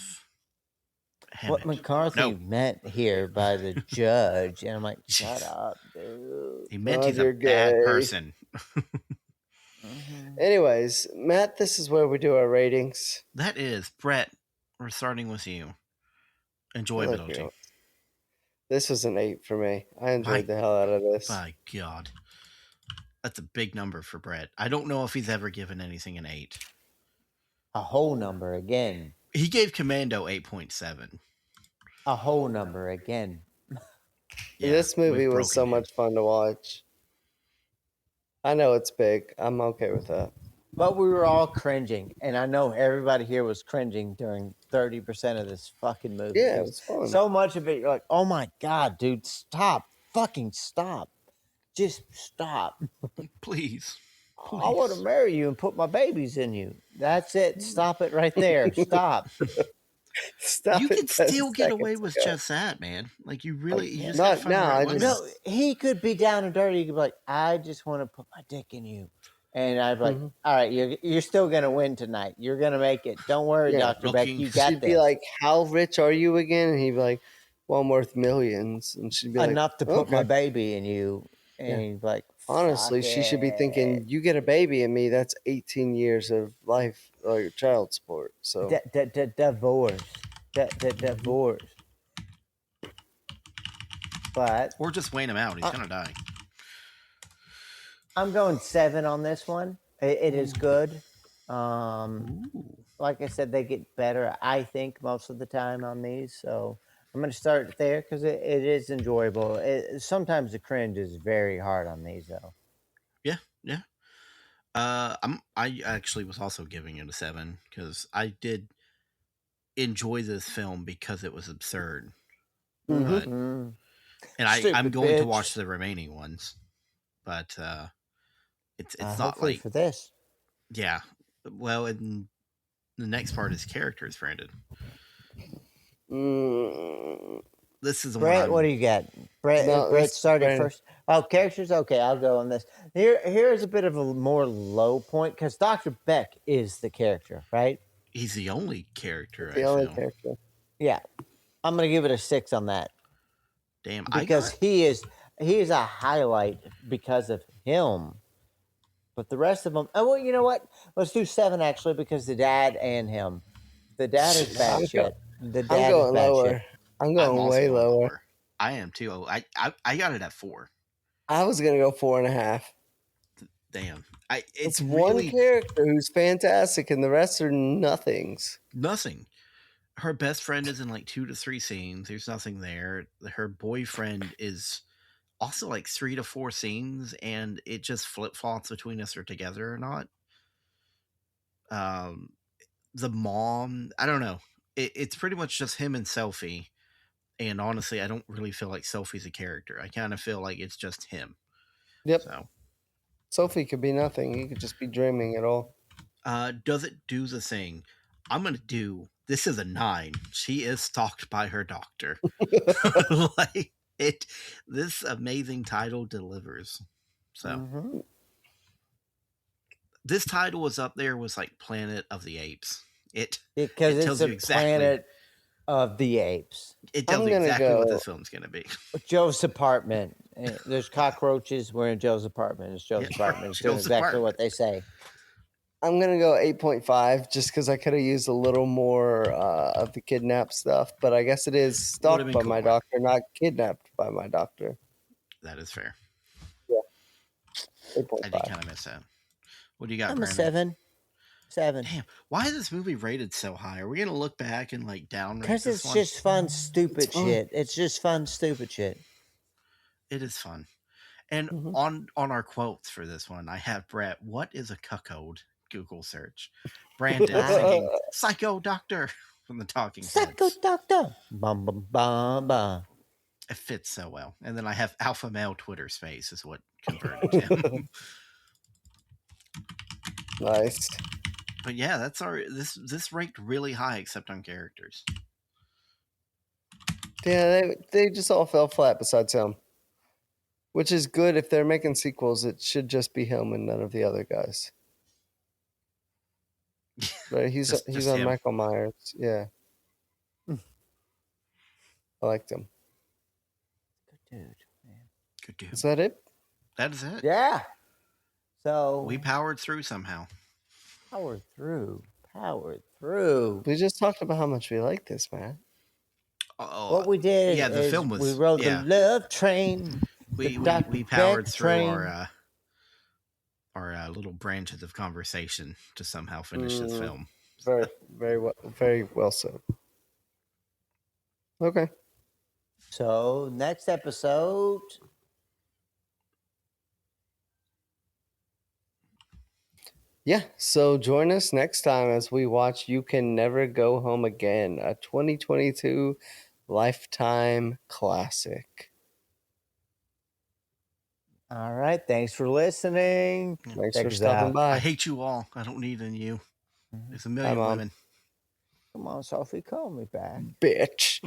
What Hammett? McCarthy No. meant here by the judge, and I'm like, shut up, dude. He meant Oh, he's a you're bad gay. person. Anyways, Matt, this is where we do our ratings. That is Brett. We're starting with you. Enjoyability. Look, this was an 8 for me. I enjoyed My- the hell out of this. My God, that's a big number for Brett. I don't know if he's ever given anything an 8. A whole number again. He gave Commando 8.7. A whole number again. Yeah, This movie we've was so broken him. much fun to watch. I know it's big. I'm okay with that. But we were all cringing, and I know everybody here was cringing during 30% of this fucking movie. Yeah, it was fun. So much of it, you're like, oh my God, dude, stop. Fucking stop. Just stop. Please. I want to marry you and put my babies in you. That's it. Stop it right there. Stop. Stop You it can 10 still get away seconds with ago. just that, man. Like you really, you just Not gotta find the now, right I one. just- No, he could be down and dirty. He could be like, I just want to put my dick in you. And I'd be like, all right, you're still going to win tonight. You're going to make it. Don't worry, Yeah. Dr. Beck. You got She'd this. be like, how rich are you again? And he'd be like, well, I'm worth millions. And she'd be like, enough to put my okay. baby in you. And Yeah. he'd be like, Honestly, fuck she should be it. thinking, you get a baby in me, that's 18 years of life, like child support. So Divorce. Divorce. But Or just wait him out. He's gonna die. I'm going 7 on this one. It is good. Like I said, they get better, I think, most of the time on these. So I'm going to start there because it is enjoyable. Sometimes the cringe is very hard on these, though. Yeah. I actually was also giving it a 7 because I did enjoy this film because it was absurd. But, Mm. and I'm Stupid going to bitch. watch the remaining ones. But it's not Hopefully like for this. yeah. Well, and the next part is characters, Brandon. Mm, This is the Brett, one. what do you got? Brett, No, Brett it's started Brandon. first. Oh, characters. Okay, I'll go on this. Here's a bit of a more low point because Dr. Beck is the character, right? He's the only character. the I only feel. character. Yeah, I'm gonna give it a 6 on that Damn, because he is a highlight because of him. But the rest of them, oh well, you know what? Let's do 7 actually because the dad and him. The dad is bad I'm shit. The I'm dad is going bad lower. shit. I'm I'm going also way going lower. lower. I am too. Oh, I got it at 4. I was gonna go 4.5. Damn. It's It's one really character who's fantastic, and the rest are nothings. nothing. Her best friend is in like 2 to 3 scenes. There's nothing there. Her boyfriend is also like 3 to 4 scenes, and it just flip flops between if they're together or not. The mom, I don't know. It's pretty much just him and Selfie. And honestly, I don't really feel like Selfie's a character. I kind of feel like it's just him. Yep. So, Sophie could be nothing. He could just be dreaming it all. does it do the thing? I'm gonna do. This is a 9. She is stalked by her doctor. Like it. This amazing title delivers. So Mhm. this title was up there was like Planet of the Apes. Because it it's tells a you exactly. Planet of the Apes. It tells I'm you gonna exactly what go- this film's gonna be. Joe's apartment. There's cockroaches. We're in Joe's apartment. It's Joe's Yeah, apartment. It's doing Joe's exactly apartment. what they say. I'm gonna go 8.5 just because I could have used a little more of the kidnap stuff, but I guess it is Would've stalked been by my cooler. doctor, not kidnapped by my doctor. That is fair. 8.5. I did kind of miss that. What do you got, I'm a Brandon? 7. Damn, why is this movie rated so high? Are we gonna look back and like downrate Because this it's one? just fun, stupid It's fun. shit. It's just fun, stupid shit. It is fun. And Mhm. on our quotes for this one, I have Brett. What is a cuckold? Google search. Brandon singing "Psycho Doctor" from the Talking Psycho Heads. doctor. Bum bum bum bum. It fits so well. And then I have alpha male Twitter space is what converted him. Nice. But yeah, that's our this ranked really high except on characters. Yeah, they just all fell flat besides him. Which is good if they're making sequels. It should just be him and none of the other guys. Right? He's Just on him. Michael Myers. Yeah. I liked him. Good dude. Man. Good dude. Is that it? That is it. Yeah. So We powered through somehow. powered through. Powered through. We just talked about how much we like this, man. Oh, What we did yeah, the is film was- we rode yeah. the love train. we Dr. powered Beck through train. our little branches of conversation to somehow finish this film. Very well said. Okay. So next episode. Yeah, so join us next time as we watch You Can Never Go Home Again, a 2022 Lifetime classic. All right. Thanks for listening. Thanks Check for us stopping out. by. I hate you all. I don't need any you. There's a million Mom. women. Come on, Sophie, call me back. Bitch.